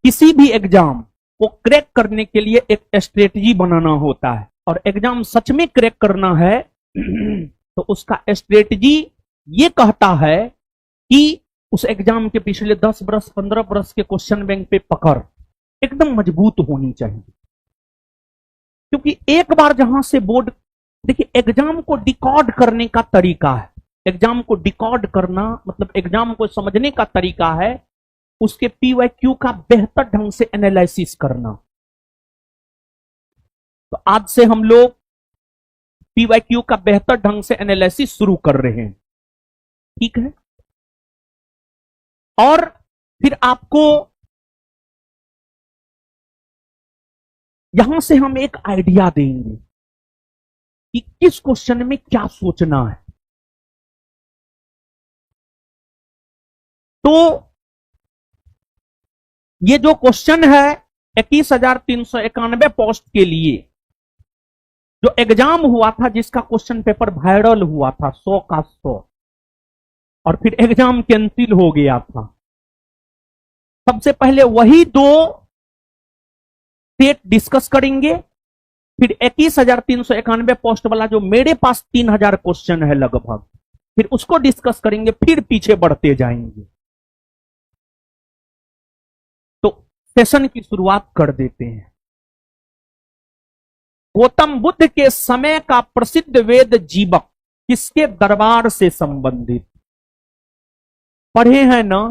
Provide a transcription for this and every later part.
किसी भी एग्जाम को क्रैक करने के लिए एक स्ट्रेटजी बनाना होता है, और एग्जाम सच में क्रैक करना है तो उसका स्ट्रेटजी ये कहता है कि उस एग्जाम के पिछले 10 बरस 15 बरस के क्वेश्चन बैंक पे पकड़ एकदम मजबूत होनी चाहिए। क्योंकि एक बार जहां से बोर्ड, देखिए एग्जाम को डिकोड करने का तरीका है, एग्जाम को डिकोड करना मतलब एग्जाम को समझने का तरीका है उसके पीवाईक्यू का बेहतर ढंग से एनालिसिस करना। तो आज से हम लोग पीवाईक्यू का बेहतर ढंग से एनालिसिस शुरू कर रहे हैं, ठीक है। और फिर आपको यहां से हम एक आइडिया देंगे कि किस क्वेश्चन में क्या सोचना है। तो ये जो क्वेश्चन है 21,391 पोस्ट के लिए जो एग्जाम हुआ था, जिसका क्वेश्चन पेपर वायरल हुआ था 100 का 100, और फिर एग्जाम कैंसिल हो गया था। सबसे पहले वही दो सेट डिस्कस करेंगे, फिर 21,391 पोस्ट वाला जो मेरे पास 3,000 क्वेश्चन है लगभग, फिर उसको डिस्कस करेंगे, फिर पीछे बढ़ते जाएंगे। तो सेशन की शुरुआत कर देते हैं। गौतम बुद्ध के समय का प्रसिद्ध वेद जीवक किसके दरबार से संबंधित? पढ़े हैं ना?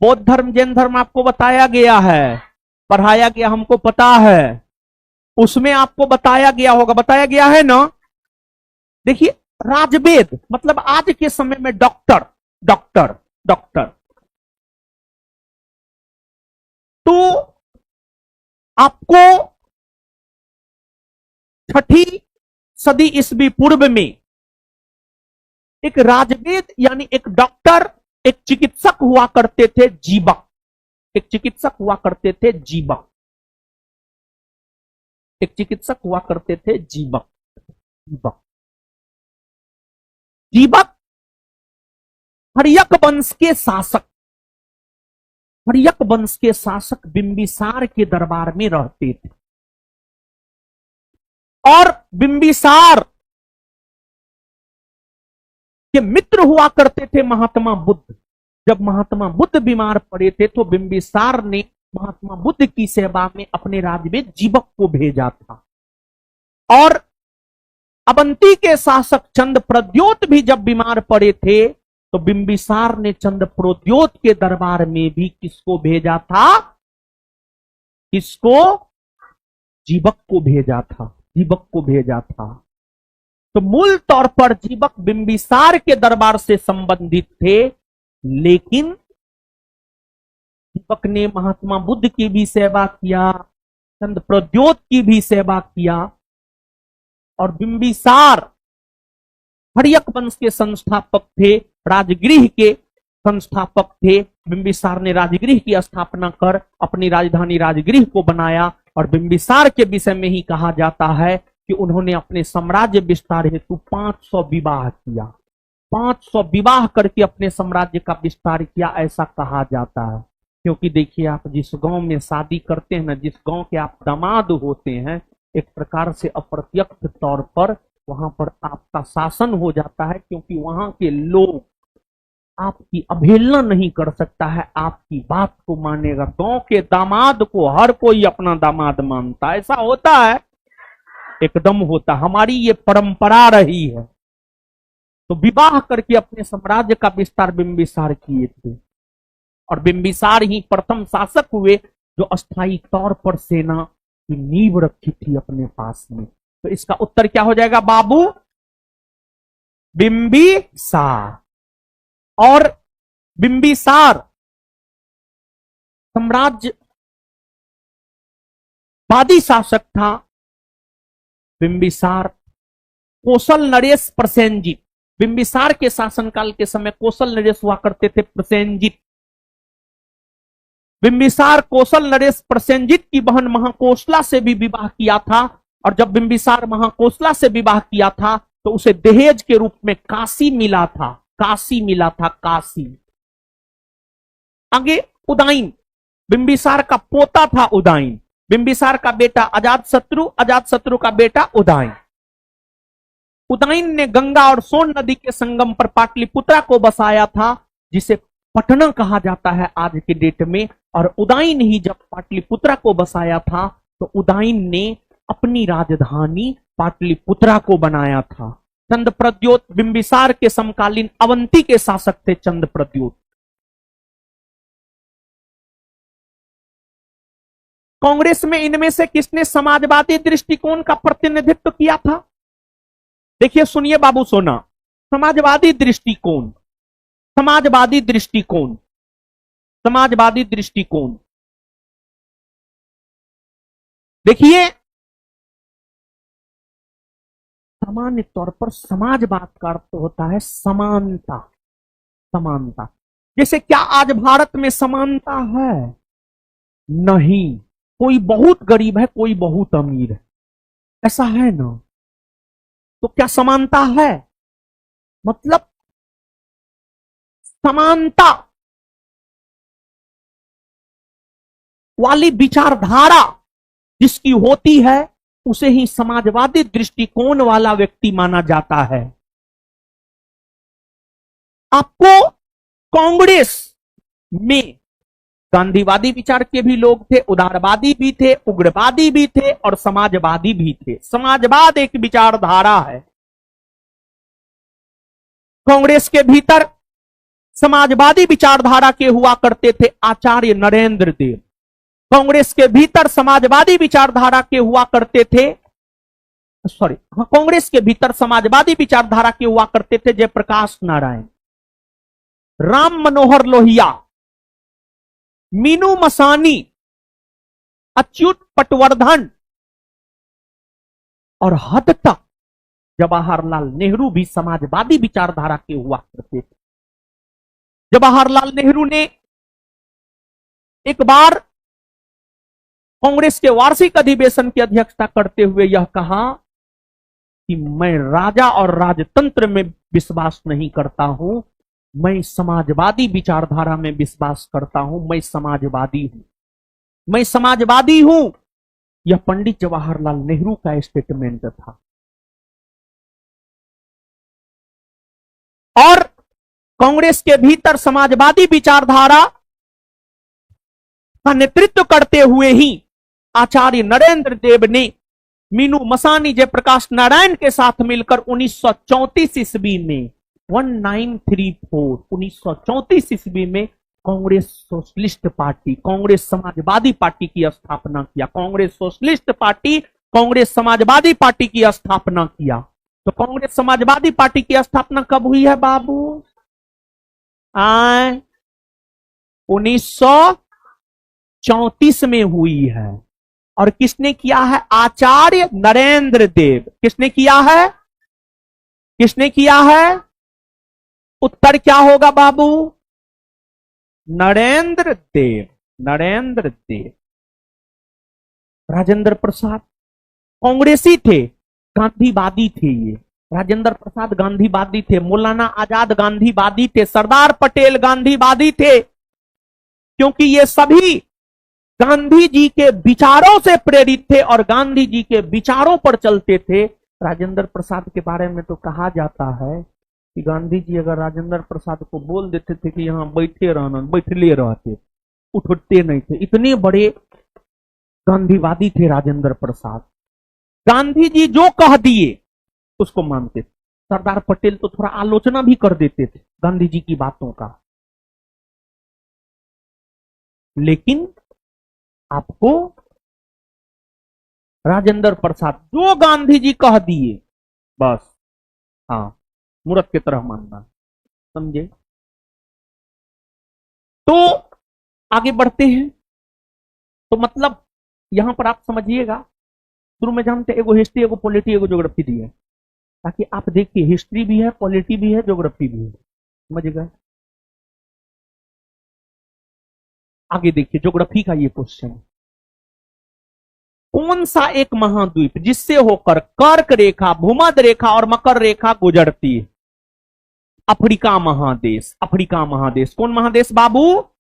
बौद्ध धर्म जैन धर्म आपको बताया गया है, पढ़ाया गया, हमको पता है, उसमें आपको बताया गया होगा, बताया गया है ना। देखिए राजवेद मतलब आज के समय में डॉक्टर डॉक्टर डॉक्टर। तो आपको 6ठी सदी ईस्वी पूर्व में एक राजवेद यानी एक डॉक्टर, एक चिकित्सक हुआ करते थे जीवक, एक चिकित्सक हुआ करते थे जीवक, एक चिकित्सक हुआ करते थे जीवक। जीवक जीवक हर्यक वंश के शासक, हर्यक वंश के शासक बिंबिसार के दरबार में रहते थे, और बिंबिसार के मित्र हुआ करते थे महात्मा बुद्ध। जब महात्मा बुद्ध बीमार पड़े थे तो बिंबिसार ने महात्मा बुद्ध की सेवा में अपने राजवेद जीवक को भेजा था। और अवंती के शासक चंद प्रद्योत भी जब बीमार पड़े थे तो बिंबिसार ने चंद प्रद्योत के दरबार में भी किसको भेजा था? किसको? जीवक को भेजा था, जीवक को भेजा था। तो मूल तौर पर जीवक बिंबिसार के दरबार से संबंधित थे, लेकिन दीपक ने महात्मा बुद्ध की भी सेवा किया, चंद प्रद्योत की भी सेवा किया, और बिंबिसार हर्यक वंश के संस्थापक थे, राजगृह के संस्थापक थे। बिंबिसार ने राजगृह की स्थापना कर अपनी राजधानी राजगृह को बनाया, और बिंबिसार के विषय में ही कहा जाता है कि उन्होंने अपने साम्राज्य विस्तार हेतु 500 विवाह किया, 500 विवाह करके अपने साम्राज्य का विस्तार किया, ऐसा कहा जाता है। क्योंकि देखिए आप जिस गांव में शादी करते हैं ना, जिस गांव के आप दामाद होते हैं, एक प्रकार से अप्रत्यक्ष तौर पर वहां पर आपका शासन हो जाता है, क्योंकि वहां के लोग आपकी अवहेलना नहीं कर सकता है, आपकी बात को मानेगा। गांव के दामाद को हर कोई अपना दामाद मानता है, ऐसा होता है, एकदम होता। हमारी ये परंपरा रही है। तो विवाह करके अपने साम्राज्य का विस्तार बिंबिसार किए थे, और बिंबिसार ही प्रथम शासक हुए जो अस्थायी तौर पर सेना की नींव रखी थी अपने पास में। तो इसका उत्तर क्या हो जाएगा बाबू? बिंबिसार। और बिंबिसार साम्राज्यवादी शासक था। बिंबिसार कौशल नरेश प्रसेनजित, बिंबिसार के शासनकाल के समय कौशल नरेश हुआ करते थे प्रसेनजित। बिंबिसार कौशल नरेश प्रसेनजित की बहन महाकोशला से भी विवाह किया था, और जब बिंबिसार महाकोशला से विवाह किया था तो उसे दहेज के रूप में काशी मिला था, काशी मिला था, काशी। आगे उदाइन, बिंबिसार का पोता था उदयन, बिंबिसार का बेटा अजातशत्रु, अजातशत्रु का बेटा उदयन। उदयन ने गंगा और सोन नदी के संगम पर पाटलिपुत्रा को बसाया था, जिसे पटना कहा जाता है आज के डेट में। और उदयन ही जब पाटलिपुत्रा को बसाया था तो उदयन ने अपनी राजधानी पाटलिपुत्रा को बनाया था। चंद्रप्रद्योत बिंबिसार के समकालीन अवंती के शासक थे चंद्रप्रद्योत। कांग्रेस में इनमें से किसने समाजवादी दृष्टिकोण का प्रतिनिधित्व किया था? देखिए, सुनिए बाबू सोना, समाजवादी दृष्टिकोण, समाजवादी दृष्टिकोण, समाजवादी दृष्टिकोण। देखिए, सामान्य तौर पर समाजवाद का अर्थ होता है समानता, समानता। जैसे क्या आज भारत में समानता है? नहीं। कोई बहुत गरीब है, कोई बहुत अमीर है, ऐसा है ना? तो क्या समानता है? मतलब समानता वाली विचारधारा जिसकी होती है उसे ही समाजवादी दृष्टिकोण वाला व्यक्ति माना जाता है। आपको कांग्रेस में गांधीवादी विचार के भी लोग थे, उदारवादी भी थे, उग्रवादी भी थे और समाजवादी भी थे। समाजवाद एक विचारधारा है। कांग्रेस के भीतर समाजवादी विचारधारा के हुआ करते थे आचार्य नरेंद्र देव। कांग्रेस के भीतर समाजवादी विचारधारा के हुआ करते थे, कांग्रेस के भीतर समाजवादी विचारधारा के हुआ करते थे जयप्रकाश नारायण, राम मनोहर लोहिया, मीनू मसानी, अच्युत पटवर्धन और हद तक जवाहरलाल नेहरू भी समाजवादी विचारधारा के हुआ करते थे। जवाहरलाल नेहरू ने एक बार कांग्रेस के वार्षिक अधिवेशन की अध्यक्षता करते हुए यह कहा कि मैं राजा और राजतंत्र में विश्वास नहीं करता हूं, मैं समाजवादी विचारधारा में विश्वास करता हूं, मैं समाजवादी हूं, मैं समाजवादी हूं। यह पंडित जवाहरलाल नेहरू का स्टेटमेंट था। और कांग्रेस के भीतर समाजवादी विचारधारा का नेतृत्व करते हुए ही आचार्य नरेंद्र देव ने मीनू मसानी, जयप्रकाश नारायण के साथ मिलकर 1934 ईस्वी में 1934 ईस्वी में Congress socialist party, Congress Samajwadi party की स्थापना किया। Congress socialist party, Congress Samajwadi party की स्थापना किया। तो कांग्रेस समाजवादी पार्टी की स्थापना कब हुई है बाबू? 1934 में हुई है। और किसने किया है? आचार्य नरेंद्र देव। किसने किया है? किसने किया है? उत्तर क्या होगा बाबू? नरेंद्र देव, नरेंद्र देव। राजेंद्र प्रसाद कांग्रेसी थे, गांधीवादी थे। ये राजेंद्र प्रसाद गांधीवादी थे, मौलाना आजाद गांधीवादी थे, सरदार पटेल गांधीवादी थे, क्योंकि ये सभी गांधी जी के विचारों से प्रेरित थे और गांधी जी के विचारों पर चलते थे। राजेंद्र प्रसाद के बारे में तो कहा जाता है कि गांधी जी अगर राजेंद्र प्रसाद को बोल देते थे कि यहां बैठे रहना, बैठले रहते, उठते नहीं थे। इतने बड़े गांधीवादी थे राजेंद्र प्रसाद। गांधी जी जो कह दिए उसको मानते थे। सरदार पटेल तो थोड़ा आलोचना भी कर देते थे गांधी जी की बातों का, लेकिन आपको राजेंद्र प्रसाद जो गांधी जी कह दिए बस, हाँ, मूर्ख की तरह मानना। समझे? तो आगे बढ़ते हैं। तो मतलब यहां पर आप समझिएगा, शुरू में जानते एगो हिस्ट्री, एगो पॉलिटी, एगो ज्योग्राफी दी है, ताकि आप देखिए हिस्ट्री भी है, पॉलिटी भी है, ज्योग्राफी भी है। समझ गए? आगे देखिए ज्योग्राफी का ये क्वेश्चन, कौन सा एक महाद्वीप जिससे होकर कर्क रेखा, भूमध्य रेखा और मकर रेखा गुजरती है? अफ्रीका महादेश। अफ्रीका महादेश। कौन महादेश बाबू?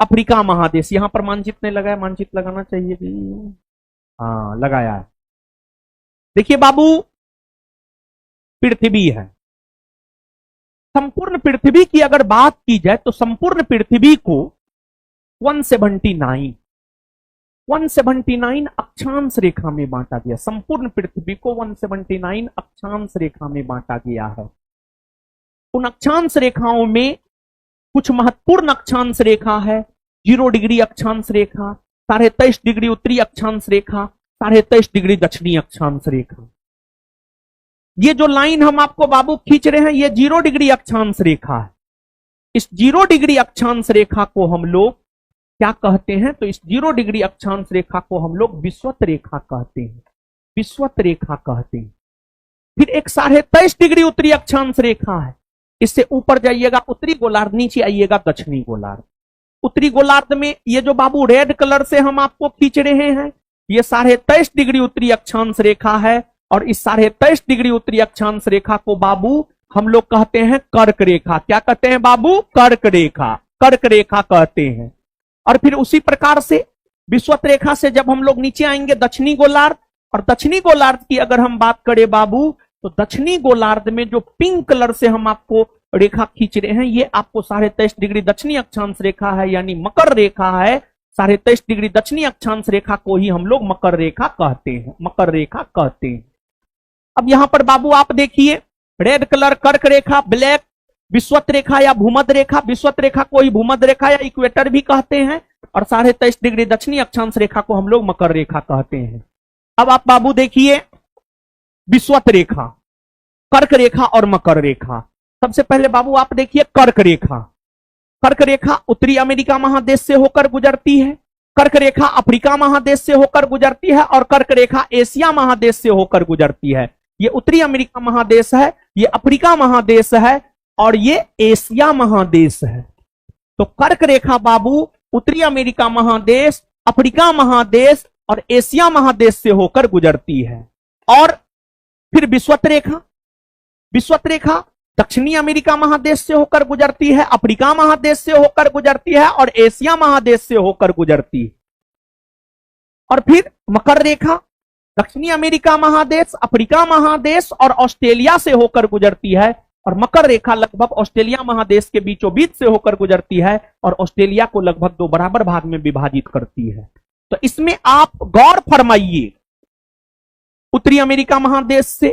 अफ्रीका महादेश। यहां पर मानचित्र नहीं लगाया, मानचित्र लगाना चाहिए भी। हाँ लगाया है। देखिए बाबू, पृथ्वी है। संपूर्ण पृथ्वी की अगर बात की जाए तो संपूर्ण पृथ्वी को 179 अक्षांश रेखा में बांटा गया। संपूर्ण पृथ्वी को 179 अक्षांश रेखा में बांटा गया है। उन अक्षांश रेखाओं में कुछ महत्वपूर्ण अक्षांश रेखा है। 0 डिग्री अक्षांश रेखा, 23.5 डिग्री उत्तरी अक्षांश रेखा, 23.5 डिग्री दक्षिणी अक्षांश रेखा। ये जो लाइन हम आपको बाबू खींच रहे हैं, ये 0 डिग्री अक्षांश रेखा है। इस 0 डिग्री अक्षांश रेखा को हम लोग क्या कहते हैं? तो इस 0 डिग्री अक्षांश रेखा को हम लोग विषुवत रेखा कहते हैं। विषुवत रेखा कहते हैं। फिर एक 23.5 डिग्री उत्तरी अक्षांश रेखा है। इससे ऊपर जाइएगा उत्तरी गोलार्ध, नीचे आइएगा दक्षिणी गोलार्ध। उत्तरी गोलार्ध में ये जो बाबू रेड कलर से हम आपको खींच रहे हैं, ये 23.5 डिग्री उत्तरी अक्षांश रेखा है। और इस 23.5 डिग्री उत्तरी अक्षांश रेखा को बाबू हम लोग कहते हैं कर्क रेखा। क्या कहते हैं बाबू? कर्क रेखा। कर्क रेखा कहते हैं। और फिर उसी प्रकार से विषुवत रेखा से जब हम लोग नीचे आएंगे दक्षिणी गोलार्ध, और दक्षिणी गोलार्ध की अगर हम बात करें बाबू, तो दक्षिणी गोलार्ध में जो पिंक कलर से हम आपको रेखा खींच रहे हैं, ये आपको 23.5 डिग्री दक्षिणी अक्षांश रेखा है, यानी मकर रेखा है। 23.5 डिग्री दक्षिणी अक्षांश रेखा को ही हम लोग मकर रेखा कहते हैं। मकर रेखा कहते हैं। अब यहां पर बाबू आप देखिए, रेड कलर कर्क रेखा, ब्लैक विषुवत रेखा या भूमध्य रेखा। विषुवत रेखा को ही भूमध्य रेखा या इक्वेटर भी कहते हैं। और 23.5 डिग्री दक्षिणी अक्षांश रेखा को हम लोग मकर रेखा कहते हैं। अब आप बाबू देखिए, विषुवत रेखा, कर्क रेखा और मकर रेखा। सबसे पहले बाबू आप देखिए कर्क रेखा। कर्क रेखा उत्तरी अमेरिका महादेश से होकर गुजरती है। कर्क रेखा अफ्रीका महादेश से होकर गुजरती है। और कर्क रेखा एशिया महादेश से होकर गुजरती है। ये उत्तरी अमेरिका महादेश है, ये अफ्रीका महादेश है, और ये एशिया महादेश है। तो कर्क रेखा बाबू उत्तरी अमेरिका महादेश, अफ्रीका महादेश और एशिया महादेश से होकर गुजरती है। और फिर विषुवत रेखा, विषुवत रेखा दक्षिणी अमेरिका महादेश से होकर गुजरती है, अफ्रीका महादेश से होकर गुजरती है और एशिया महादेश से होकर गुजरती है। और फिर मकर रेखा दक्षिणी अमेरिका महादेश, अफ्रीका महादेश और ऑस्ट्रेलिया से होकर गुजरती है। और मकर रेखा लगभग ऑस्ट्रेलिया महादेश के बीचों बीच से होकर गुजरती है और ऑस्ट्रेलिया को लगभग 2 बराबर भाग में विभाजित करती है। तो इसमें आप गौर फरमाइए, उत्तरी अमेरिका महादेश से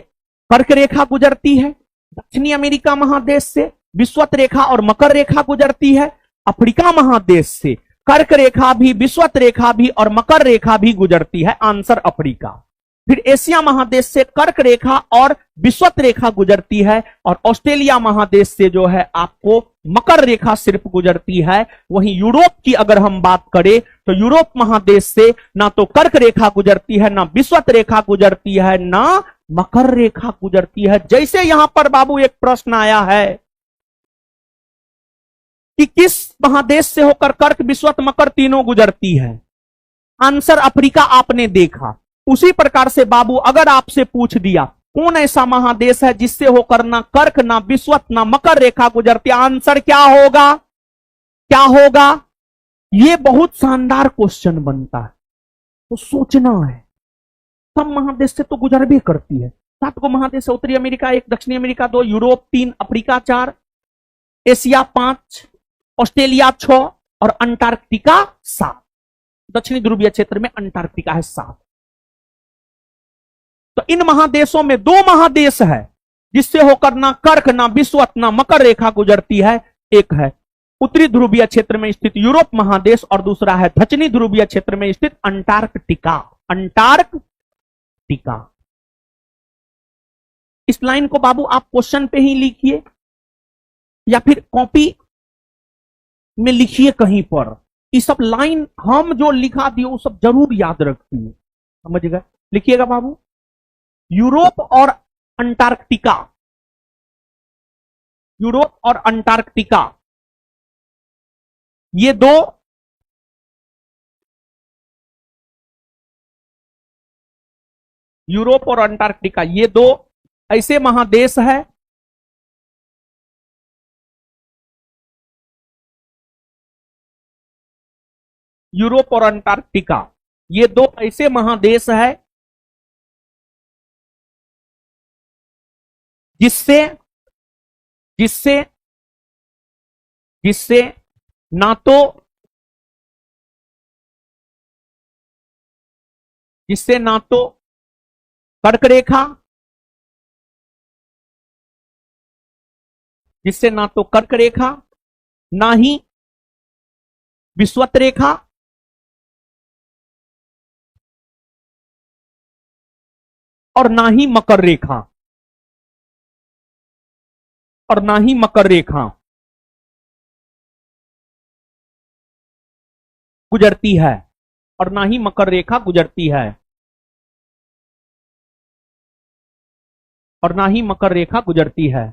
कर्क रेखा गुजरती है, दक्षिणी अमेरिका महादेश से विषुवत रेखा और मकर रेखा गुजरती है, अफ्रीका महादेश से कर्क रेखा भी, विषुवत रेखा भी और मकर रेखा भी गुजरती है। Answer Africa. फिर एशिया महादेश से कर्क रेखा और विषुवत रेखा गुजरती है और ऑस्ट्रेलिया महादेश से जो है आपको मकर रेखा सिर्फ गुजरती है। वहीं यूरोप की अगर हम बात करें तो यूरोप महादेश से ना तो कर्क रेखा गुजरती है, ना विषुवत रेखा गुजरती है, ना मकर रेखा गुजरती है। जैसे यहां पर बाबू एक प्रश्न आया है कि किस महादेश से होकर कर्क, विषुवत, मकर तीनों गुजरती है, आंसर अफ्रीका आपने देखा। उसी प्रकार से बाबू अगर आपसे पूछ दिया कौन ऐसा महादेश है जिससे होकर ना कर्क, ना विषुवत, ना मकर रेखा गुजरती, आंसर क्या होगा? क्या होगा? यह बहुत शानदार क्वेश्चन बनता है, तो सोचना है। सब महादेश से तो गुजर भी करती है। 7 को महादेश है, उत्तरी अमेरिका 1, दक्षिणी America 2, Europe 3, Africa 4, Asia 5, Australia 6 और अंटार्कटिका 7। दक्षिणी ध्रुवीय क्षेत्र में अंटार्कटिका है 7। तो इन महादेशों में 2 महादेश है जिससे होकर ना कर्क, ना विषुवत, ना मकर रेखा गुजरती है। एक है उत्तरी ध्रुवीय क्षेत्र में स्थित यूरोप महादेश और दूसरा है दक्षिणी ध्रुवीय क्षेत्र में स्थित अंटार्कटिका। अंटार्कटिका। इस लाइन को बाबू आप क्वेश्चन पे ही लिखिए या फिर कॉपी में लिखिए कहीं पर। ये सब लाइन हम जो लिखा दिए वो सब जरूर याद रखिए, समझ गए? लिखिएगा बाबू, यूरोप और अंटार्कटिका, यूरोप और अंटार्कटिका ये 2 यूरोप और अंटार्कटिका ये 2 ऐसे महादेश है यूरोप और अंटार्कटिका, ये दो ऐसे महादेश है जिससे जिससे जिससे ना तो जिससे ना तो कर्क रेखा जिससे ना तो कर्क रेखा, ना ही विषुवत रेखा और ना ही मकर रेखा और ना ही मकर रेखा गुजरती है और ना ही मकर रेखा गुजरती है और ना ही मकर रेखा गुजरती है।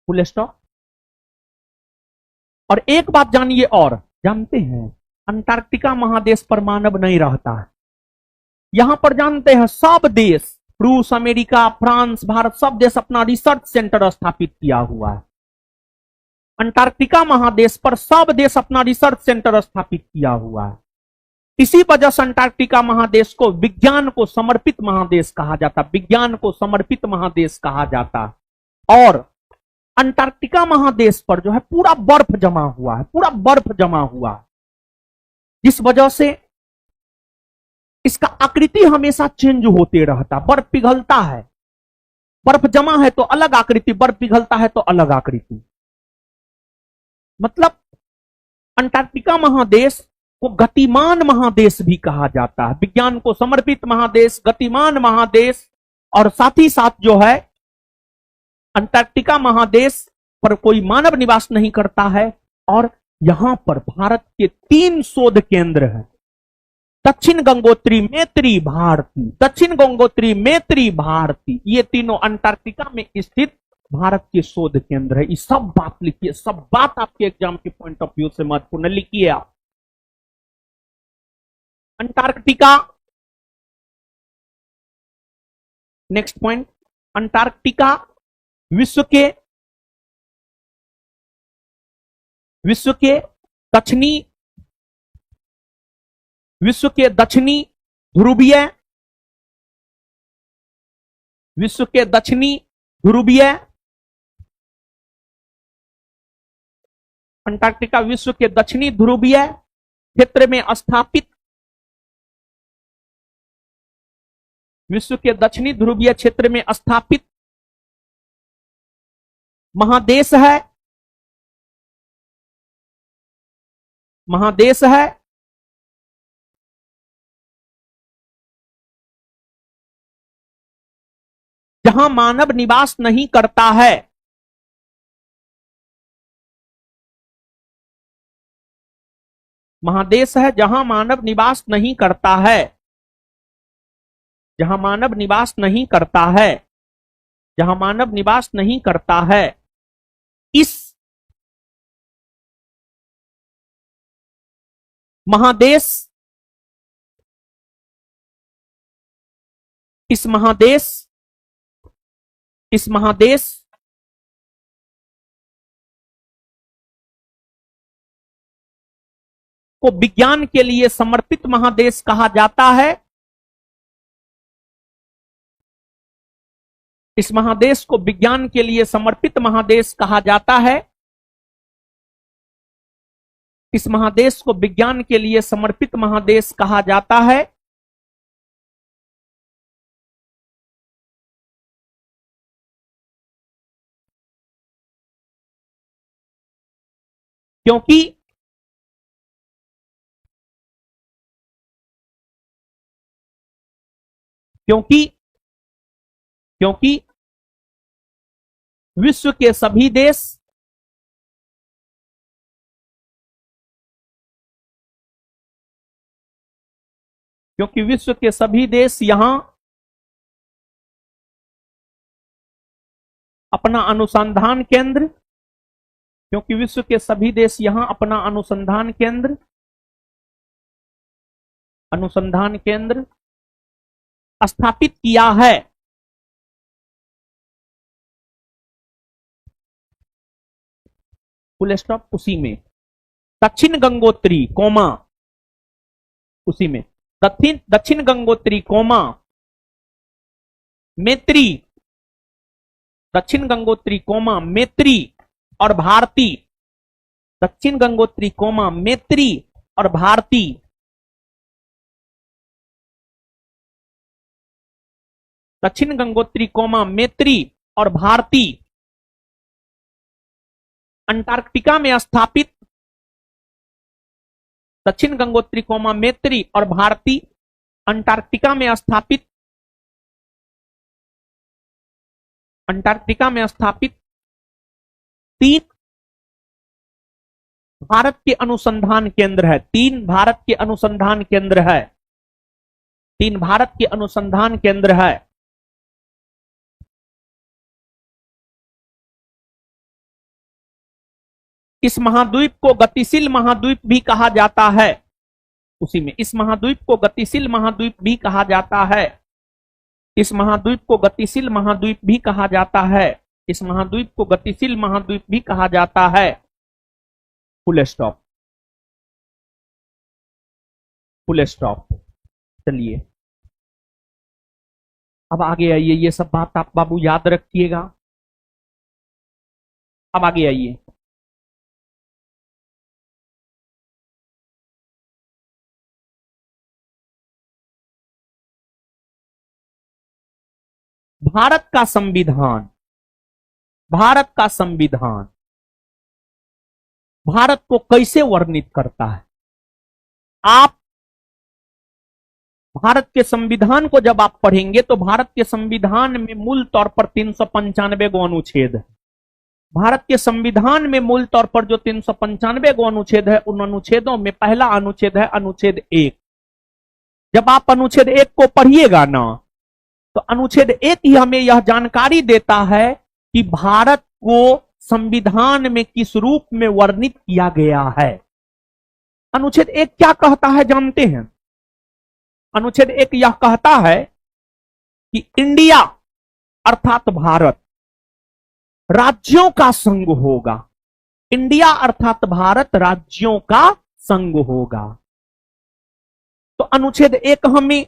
Full stop. और एक बात जानिए और, जानते हैं अंटार्कटिका महादेश पर मानव नहीं रहता है। यहां पर जानते हैं सब देश, रूस, अमेरिका, फ्रांस, भारत, सब देश अपना रिसर्च सेंटर स्थापित किया हुआ है। अंटार्कटिका महादेश पर सब देश अपना रिसर्च सेंटर स्थापित किया हुआ है। इसी वजह से अंटार्कटिका महादेश को विज्ञान को समर्पित महादेश कहा जाता, विज्ञान को समर्पित महादेश कहा जाता। और अंटार्कटिका महादेश पर जो है पूरा बर्फ जमा हुआ है, पूरा बर्फ जमा हुआ है, जिस वजह से इसका आकृति हमेशा चेंज होते रहता। बर्फ पिघलता है, बर्फ जमा है तो अलग आकृति, बर्फ पिघलता है तो अलग आकृति। मतलब अंटार्कटिका महादेश को गतिमान महादेश भी कहा जाता है, विज्ञान को समर्पित महादेश, गतिमान महादेश। और साथ ही साथ जो है अंटार्कटिका महादेश पर कोई मानव निवास नहीं करता है। और यहां पर भारत के 3 शोध केंद्र हैं, दक्षिण गंगोत्री, मैत्री, भारती, दक्षिण गंगोत्री, मैत्री, भारती, ये तीनों अंटार्कटिका में स्थित भारत के शोध केंद्र है। ये सब बात लिखिए, सब बात आपके एग्जाम के पॉइंट ऑफ व्यू से महत्वपूर्ण, लिखिए आप। अंटार्कटिका, नेक्स्ट पॉइंट, अंटार्कटिका विश्व के दक्षिणी ध्रुवीय विश्व के दक्षिणी ध्रुवीय अंटार्कटिका विश्व के दक्षिणी ध्रुवीय क्षेत्र में स्थापित, विश्व के दक्षिणी ध्रुवीय क्षेत्र में स्थापित महादेश है, महादेश है। जहां मानव निवास नहीं करता है, महादेश है जहां मानव निवास नहीं करता है, जहां मानव निवास नहीं करता है, जहां मानव निवास नहीं करता है। इस महादेश इस महादेश इस महादेश को विज्ञान के लिए समर्पित महादेश कहा जाता है। इस महादेश को विज्ञान के लिए समर्पित महादेश कहा जाता है। इस महादेश को विज्ञान के लिए समर्पित महादेश कहा जाता है। क्योंकि क्योंकि क्योंकि विश्व के सभी देश क्योंकि विश्व के सभी देश यहां अपना अनुसंधान केंद्र क्योंकि विश्व के सभी देश यहां अपना अनुसंधान केंद्र स्थापित किया है। Full stop. उसी में दक्षिण गंगोत्री, उसी में दक्षिण दक्षिण गंगोत्री कोमा मैत्री, दक्षिण गंगोत्री कोमा मैत्री और भारती, दक्षिण गंगोत्री कोमा मैत्री और भारती, दक्षिण गंगोत्री कोमा मैत्री और भारती अंटार्कटिका में स्थापित, दक्षिण गंगोत्री कोमा मैत्री और भारती अंटार्कटिका में स्थापित, अंटार्कटिका में स्थापित 3 भारत के अनुसंधान केंद्र है, 3 भारत के अनुसंधान केंद्र है, 3 भारत के अनुसंधान केंद्र है। इस महाद्वीप को गतिशील महाद्वीप भी कहा जाता है, उसी में इस महाद्वीप को गतिशील महाद्वीप भी कहा जाता है, इस महाद्वीप को गतिशील महाद्वीप भी कहा जाता है, इस महाद्वीप को गतिशील महाद्वीप भी कहा जाता है। Full stop, full stop. चलिए अब आगे आइए, ये सब बात आप बाबू याद रखिएगा। अब आगे आइए, भारत का संविधान, भारत का संविधान भारत को कैसे वर्णित करता है? आप भारत के संविधान को जब आप पढ़ेंगे तो भारत के संविधान में मूल तौर पर 395 गो अनुच्छेद है। भारत के संविधान में मूल तौर पर जो 395 गो अनुच्छेद है, उन अनुच्छेदों में पहला अनुच्छेद है अनुच्छेद 1। जब आप अनुच्छेद 1 को पढ़िएगा ना, तो अनुच्छेद 1 ही हमें यह जानकारी देता है कि भारत को संविधान में किस रूप में वर्णित किया गया है। अनुच्छेद 1 क्या कहता है जानते हैं? अनुच्छेद 1 यह कहता है कि इंडिया अर्थात भारत राज्यों का संघ होगा। इंडिया अर्थात भारत राज्यों का संघ होगा। तो अनुच्छेद 1 हमें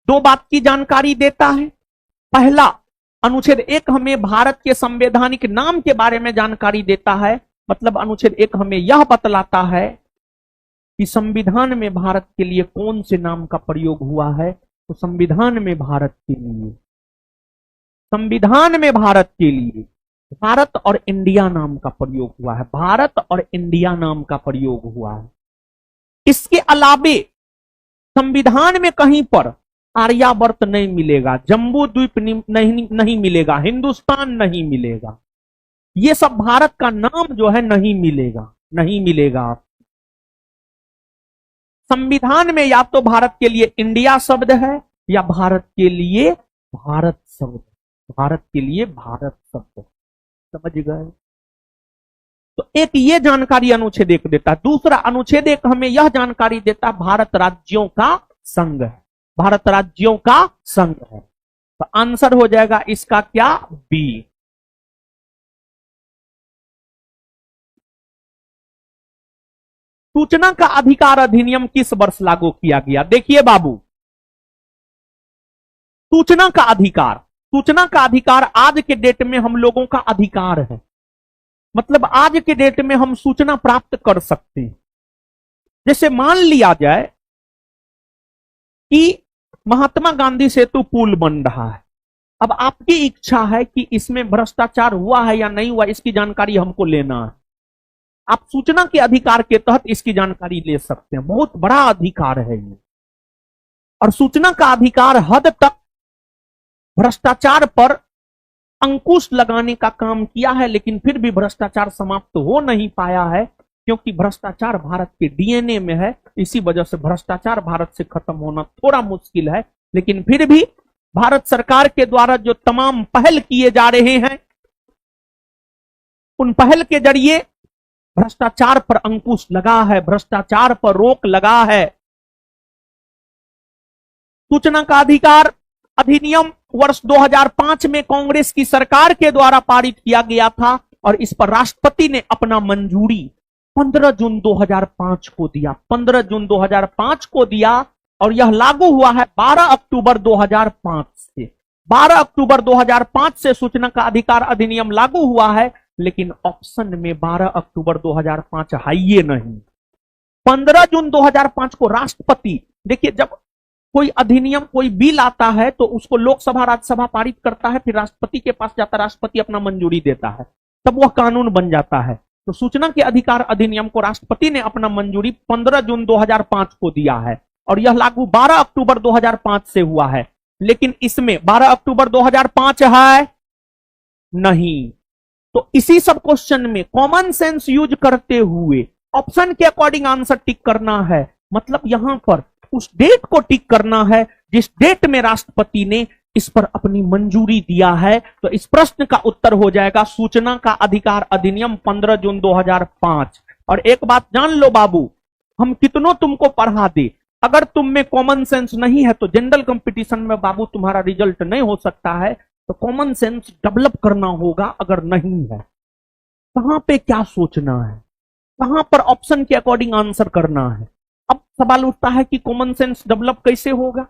2 बात की जानकारी देता है। पहला, अनुच्छेद 1 हमें भारत के संवैधानिक नाम के बारे में जानकारी देता है। मतलब अनुच्छेद 1 हमें यह बतलाता है कि संविधान में भारत के लिए कौन से नाम का प्रयोग हुआ है। तो संविधान में भारत के लिए, संविधान में भारत के लिए भारत और इंडिया नाम का प्रयोग हुआ है। भारत और इंडिया नाम का प्रयोग हुआ है। इसके अलावे संविधान में कहीं पर आर्यावर्त नहीं मिलेगा, जम्बू द्वीप नहीं मिलेगा, हिंदुस्तान नहीं मिलेगा। ये सब भारत का नाम जो है नहीं मिलेगा, नहीं मिलेगा। संविधान में या तो भारत के लिए इंडिया शब्द है या भारत के लिए भारत शब्द, भारत के लिए भारत शब्द। समझ गए? तो एक ये जानकारी अनुच्छेद 1 देता है। दूसरा, अनुच्छेद 1 हमें यह जानकारी देता है भारत राज्यों का संघ है, भारत राज्यों का संघ है। तो आंसर हो जाएगा इसका क्या? बी। सूचना का अधिकार अधिनियम किस वर्ष लागू किया गया? देखिए बाबू, सूचना का अधिकार, सूचना का अधिकार आज के डेट में हम लोगों का अधिकार है। मतलब आज के डेट में हम सूचना प्राप्त कर सकते हैं। जैसे मान लिया जाए कि महात्मा गांधी सेतु पुल बन रहा है। अब आपकी इच्छा है कि इसमें भ्रष्टाचार हुआ है या नहीं हुआ, इसकी जानकारी हमको लेना है। आप सूचना के अधिकार के तहत इसकी जानकारी ले सकते हैं। बहुत बड़ा अधिकार है ये। और सूचना का अधिकार हद तक भ्रष्टाचार पर अंकुश लगाने का काम किया है, लेकिन फिर भी भ्रष्टाचार समाप्त हो नहीं पाया है, क्योंकि भ्रष्टाचार भारत के डीएनए में है। इसी वजह से भ्रष्टाचार भारत से खत्म होना थोड़ा मुश्किल है। लेकिन फिर भी भारत सरकार के द्वारा जो तमाम पहल किए जा रहे हैं, उन पहल के जरिए भ्रष्टाचार पर अंकुश लगा है, भ्रष्टाचार पर रोक लगा है। सूचना का अधिकार अधिनियम वर्ष 2005 में कांग्रेस की सरकार के द्वारा पारित किया गया था और इस पर राष्ट्रपति ने अपना मंजूरी 15 जून 2005 को दिया। 15 जून 2005 को दिया और यह लागू हुआ है 12 अक्टूबर 2005 से। 12 अक्टूबर 2005 से सूचना का अधिकार अधिनियम लागू हुआ है, लेकिन ऑप्शन में 12 अक्टूबर 2005 है ये नहीं। 15 जून 2005 को राष्ट्रपति, देखिए जब कोई अधिनियम कोई बिल आता है तो उसको लोकसभा राज्यसभा पारित करता है, फिर राष्ट्रपति के पास जाता है, राष्ट्रपति अपना मंजूरी देता है, तब वह कानून बन जाता है। तो सूचना के अधिकार अधिनियम को राष्ट्रपति ने अपना मंजूरी 15 जून 2005 को दिया है और यह लागू 12 अक्टूबर 2005 से हुआ है। लेकिन इसमें 12 अक्टूबर 2005 है नहीं। तो इसी सब क्वेश्चन में कॉमन सेंस यूज करते हुए ऑप्शन के अकॉर्डिंग आंसर टिक करना है। मतलब यहां पर उस डेट को टिक करना है जिस डेट में राष्ट्रपति ने इस पर अपनी मंजूरी दिया है। तो इस प्रश्न का उत्तर हो जाएगा सूचना का अधिकार अधिनियम 15 जून 2005। और एक बात जान लो बाबू, हम कितनों तुमको पढ़ा दे, अगर तुम में कॉमन सेंस नहीं है तो जनरल कंपटीशन में बाबू तुम्हारा रिजल्ट नहीं हो सकता है। तो कॉमन सेंस डेवलप करना होगा। अगर नहीं है कहां पे क्या सोचना है, कहां पर ऑप्शन के अकॉर्डिंग आंसर करना है। अब सवाल उठता है कि कॉमन सेंस डेवलप कैसे होगा।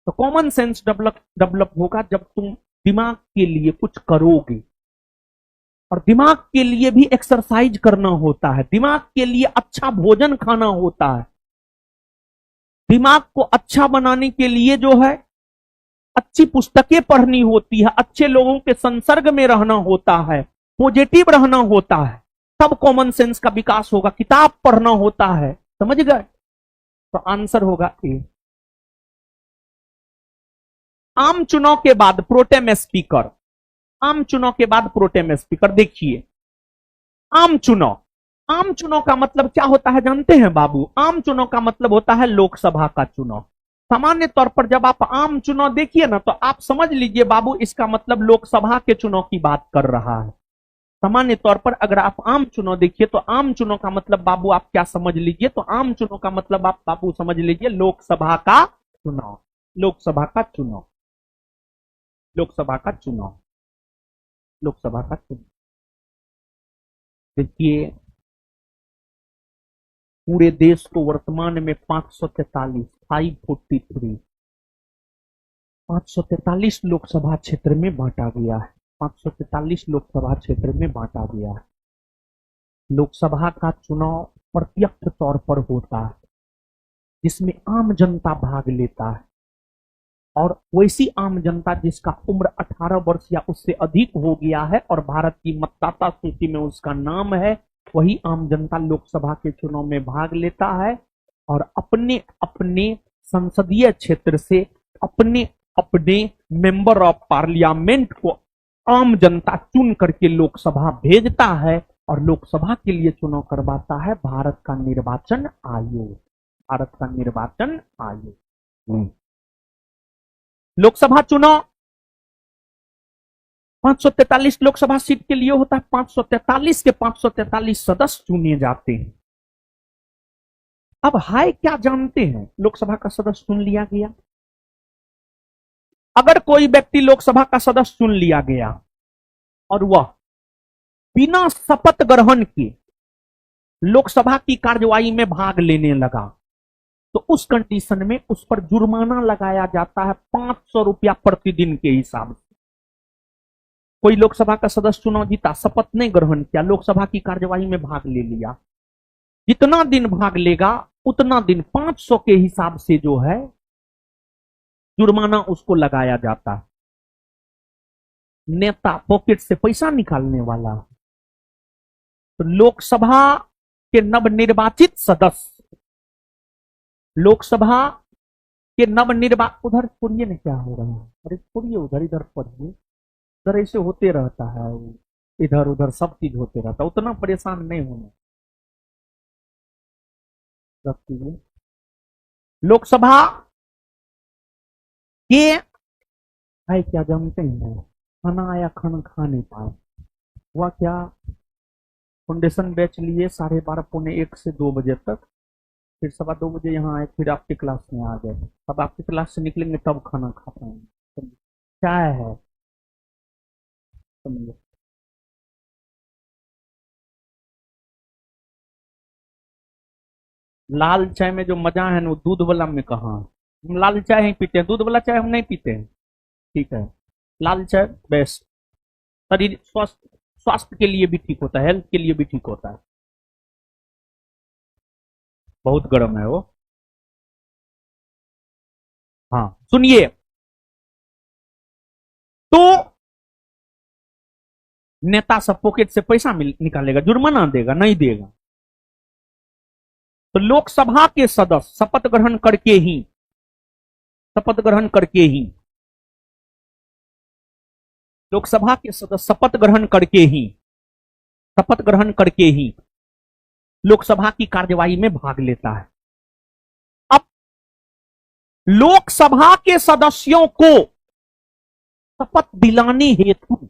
तो कॉमन सेंस डेवलप होगा जब तुम दिमाग के लिए कुछ करोगे, और दिमाग के लिए भी एक्सरसाइज करना होता है, दिमाग के लिए अच्छा भोजन खाना होता है, दिमाग को अच्छा बनाने के लिए जो है अच्छी पुस्तकें पढ़नी होती है, अच्छे लोगों के संसर्ग में रहना होता है, पॉजिटिव रहना होता है, तब कॉमन सेंस का विकास होगा। किताब पढ़ना होता है, समझ गए। तो आंसर होगा ए। आम चुनाव के बाद प्रोटेम स्पीकर, आम चुनाव के बाद प्रोटेम स्पीकर। देखिए आम चुनाव का मतलब क्या होता है जानते हैं बाबू? आम चुनाव का मतलब होता है लोकसभा का चुनाव। सामान्य तौर पर जब आप आम चुनाव देखिए ना तो आप समझ लीजिए बाबू इसका मतलब लोकसभा के चुनाव की बात कर रहा है। सामान्य तौर पर अगर आप आम चुनाव देखिए तो आम चुनाव का मतलब बाबू आप क्या समझ लीजिए? तो आम चुनाव का मतलब आप बाबू समझ लीजिए लोकसभा का चुनाव, लोकसभा का चुनाव, लोकसभा का चुनाव, लोकसभा का चुनाव। देखिए पूरे देश को वर्तमान में 543 लोकसभा क्षेत्र में बांटा गया है। 543 लोकसभा क्षेत्र में बांटा गया है। लोकसभा का चुनाव प्रत्यक्ष तौर पर होता है जिसमें आम जनता भाग लेता है, और वैसी आम जनता जिसका उम्र 18 वर्ष या उससे अधिक हो गया है और भारत की मतदाता सूची में उसका नाम है, वही आम जनता लोकसभा के चुनाव में भाग लेता है और अपने अपने संसदीय क्षेत्र से अपने अपने मेंबर ऑफ पार्लियामेंट को आम जनता चुन करके लोकसभा भेजता है और लोकसभा के लिए चुनाव करवाता है भारत का निर्वाचन आयोग, भारत का निर्वाचन आयोग। लोकसभा चुनाव 543 लोकसभा सीट के लिए होता है। 543 के 543 सदस्य चुने जाते हैं। अब हाय क्या जानते हैं, लोकसभा का सदस्य चुन लिया गया। अगर कोई व्यक्ति लोकसभा का सदस्य चुन लिया गया और वह बिना शपथ ग्रहण के लोकसभा की कार्यवाही में भाग लेने लगा तो उस कंडीशन में उस पर जुर्माना लगाया जाता है 500 रुपया प्रतिदिन के हिसाब से। कोई लोकसभा का सदस्य चुनाव जीता, शपथ नहीं ग्रहण किया, लोकसभा की कार्यवाही में भाग ले लिया, जितना दिन भाग लेगा उतना दिन 500 के हिसाब से जो है जुर्माना उसको लगाया जाता है। नेता पॉकेट से पैसा निकालने वाला। तो लोकसभा के नवनिर्वाचित सदस्य, लोकसभा के नवनिर्वाचित, उधर पुरिये ने क्या हो रहा है, अरे पुरिये उधर, इधर पढ़िए, इधर ऐसे होते रहता है, इधर उधर सब चीज होते रहता है, उतना परेशान नहीं होना। लोकसभा के है क्या जानते हैं, खाना आया खाना खा नहीं पाए, हुआ क्या, फाउंडेशन बैच लिए 12:30 पौने 1 से 2 बजे तक, फिर 2:15 बजे यहाँ आए, फिर आपकी क्लास में आ गए। अब आपकी क्लास से निकलेंगे तब खाना खा पाएंगे। क्या है समझो। लाल चाय में जो मजा है ना वो दूध वाला में कहाँ है? हम लाल चाय ही पीते हैं, दूध वाला चाय हम नहीं पीते हैं। ठीक है, लाल चाय बेस्ट, शरीर स्वास्थ्य के लिए भी ठीक होता है, हेल्थ के लिए भी ठीक होता है। बहुत गर्म है वो। हाँ सुनिए, तो नेता सब पॉकेट से पैसा निकालेगा, जुर्माना देगा? नहीं देगा। तो लोकसभा के सदस्य शपथ ग्रहण करके ही, शपथ ग्रहण करके ही, लोकसभा के सदस्य शपथ ग्रहण करके ही, शपथ ग्रहण करके ही लोकसभा की कार्यवाही में भाग लेता है। अब लोकसभा के सदस्यों को शपथ दिलाने हेतु,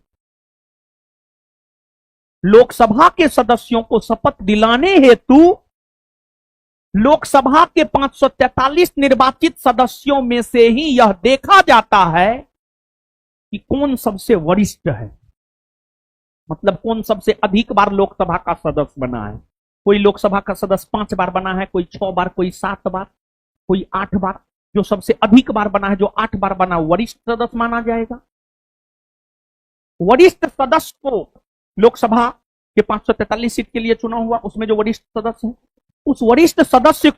लोकसभा के सदस्यों को शपथ दिलाने हेतु लोकसभा के 543 निर्वाचित सदस्यों में से ही यह देखा जाता है कि कौन सबसे वरिष्ठ है, मतलब कौन सबसे अधिक बार लोकसभा का सदस्य बना है। कोई लोकसभा का सदस्य 5 बार बना है, कोई 6 बार, कोई 7 बार, कोई 8 बार। जो सबसे अधिक बार बना है, जो 8 बार बना, वरिष्ठ सदस्य माना जाएगा। वरिष्ठ सदस्य को लोकसभा के 543 सीट के लिए चुना हुआ, उसमें जो वरिष्ठ सदस्य है, उस वरिष्ठ सदस्य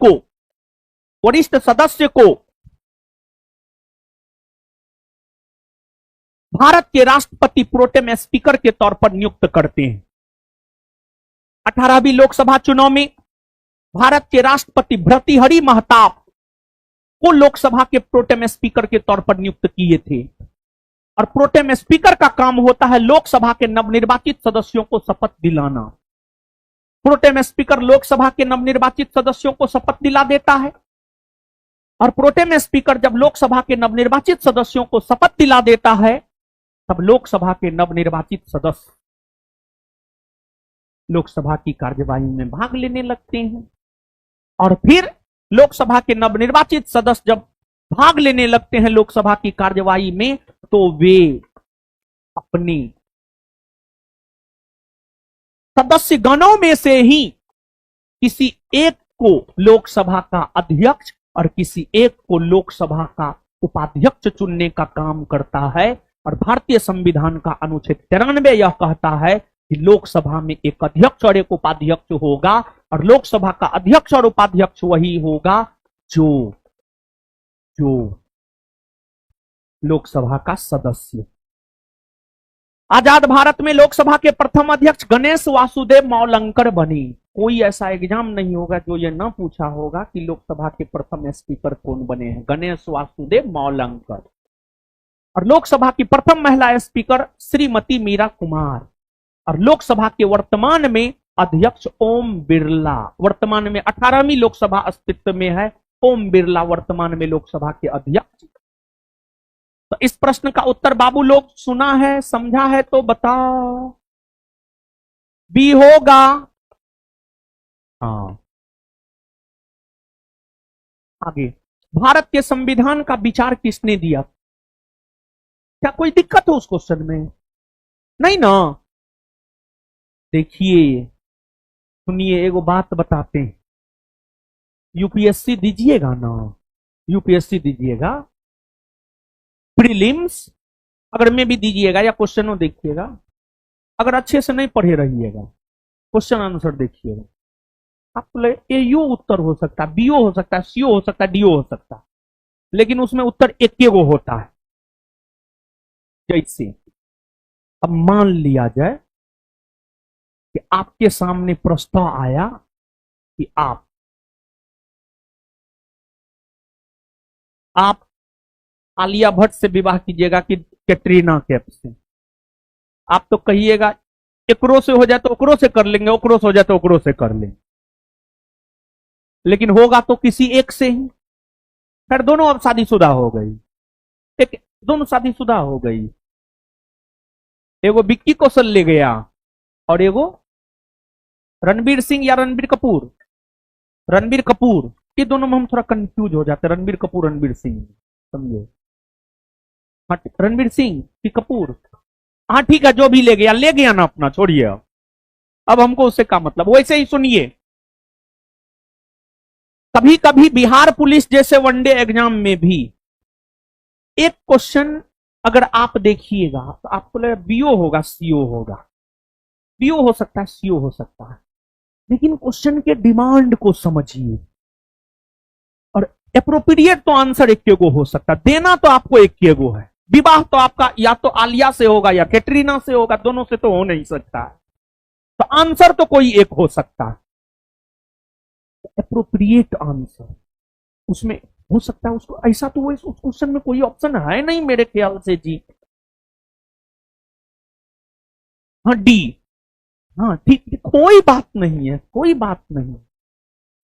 को भारत के राष्ट्रपति प्रोटेम स्पीकर के तौर पर नियुक्त करते हैं। 18वीं लोकसभा चुनाव में भारत के राष्ट्रपति भर्तृहरि महताब को लोकसभा के प्रोटेम स्पीकर के तौर पर नियुक्त किए थे। और प्रोटेम स्पीकर का काम होता है लोकसभा के नवनिर्वाचित सदस्यों को शपथ दिलाना। प्रोटेम स्पीकर लोकसभा के नवनिर्वाचित सदस्यों को शपथ दिला देता है, और प्रोटेम स्पीकर जब लोकसभा के नवनिर्वाचित सदस्यों को शपथ दिला देता है, तब लोकसभा के नवनिर्वाचित सदस्य लोकसभा की कार्यवाही में भाग लेने लगते हैं। और फिर लोकसभा के नवनिर्वाचित सदस्य जब भाग लेने लगते हैं लोकसभा की कार्यवाही में, तो वे अपने सदस्य गणों में से ही किसी एक को लोकसभा का अध्यक्ष और किसी एक को लोकसभा का उपाध्यक्ष चुनने का काम करता है। और भारतीय संविधान का अनुच्छेद 93 यह कहता है कि लोकसभा में एक अध्यक्ष और एक उपाध्यक्ष होगा, और लोकसभा का अध्यक्ष और उपाध्यक्ष वही होगा जो लोकसभा का सदस्य। आजाद भारत में लोकसभा के प्रथम अध्यक्ष गणेश वासुदेव मौलंकर बने। कोई ऐसा एग्जाम नहीं होगा जो ये न पूछा होगा कि लोकसभा के प्रथम स्पीकर कौन बने हैं, गणेश वासुदेव मौलंकर। और लोकसभा की प्रथम महिला स्पीकर श्रीमती मीरा कुमार। और लोकसभा के वर्तमान में अध्यक्ष ओम बिरला। वर्तमान में 18वीं लोकसभा अस्तित्व में है, ओम बिरला वर्तमान में लोकसभा के अध्यक्ष। तो इस प्रश्न का उत्तर बाबू लोग सुना है, समझा है तो बताओ। बी होगा। हाँ, आगे, भारत के संविधान का विचार किसने दिया? क्या कोई दिक्कत हो उस क्वेश्चन में? नहीं ना। देखिए सुनिए, एगो बात बताते हैं। यूपीएससी दीजिएगा ना, यूपीएससी दीजिएगा, प्रीलिम्स अगर में भी दीजिएगा या क्वेश्चनों देखिएगा, अगर अच्छे से नहीं पढ़े रहिएगा, क्वेश्चन आंसर देखिएगा, आपको एयू उत्तर हो सकता है, बीओ हो सकता है, सीओ हो सकता है, डीओ हो सकता है, लेकिन उसमें उत्तर एक गो होता है। जैसे अब मान लिया जाए कि आपके सामने प्रस्ताव आया कि आप आलिया भट्ट से विवाह कीजिएगा कि कैटरीना कैफ से। आप तो कहिएगा एकरो से हो जाए तो ओकरो से कर लेंगे, ओकरो से हो जाए तो ओकरो से कर लेंगे, लेकिन होगा तो किसी एक से ही। फिर दोनों अब शादीशुदा हो गई, दोनों शादीशुदा हो गई। एगो विक्की कौशल ले गया और एगो रणबीर सिंह या रणबीर कपूर, रणबीर कपूर। ये दोनों में हम थोड़ा कंफ्यूज हो जाते हैं, रणबीर कपूर रणबीर सिंह, समझे? रणबीर सिंह कि कपूर? हाँ ठीक है, जो भी ले गया ना अपना, छोड़िए। अब हमको उससे क्या मतलब। वैसे ही सुनिए, कभी कभी बिहार पुलिस जैसे वनडे एग्जाम में भी एक क्वेश्चन अगर आप देखिएगा तो आपको लगेगा बीओ होगा सीओ होगा, बीओ हो सकता है सीओ हो सकता है, लेकिन क्वेश्चन के डिमांड को समझिए और एप्रोप्रिएट तो आंसर एक गो हो सकता है, देना तो आपको एक गो है। विवाह तो आपका या तो आलिया से होगा या कैटरीना से होगा, दोनों से तो हो नहीं सकता है, तो आंसर तो कोई एक हो सकता है। एप्रोप्रिएट आंसर उसमें हो सकता है, उसको ऐसा तो उस क्वेश्चन में कोई ऑप्शन है नहीं मेरे ख्याल से जी। हाँ डी, हाँ ठीक, कोई बात नहीं है, कोई बात नहीं,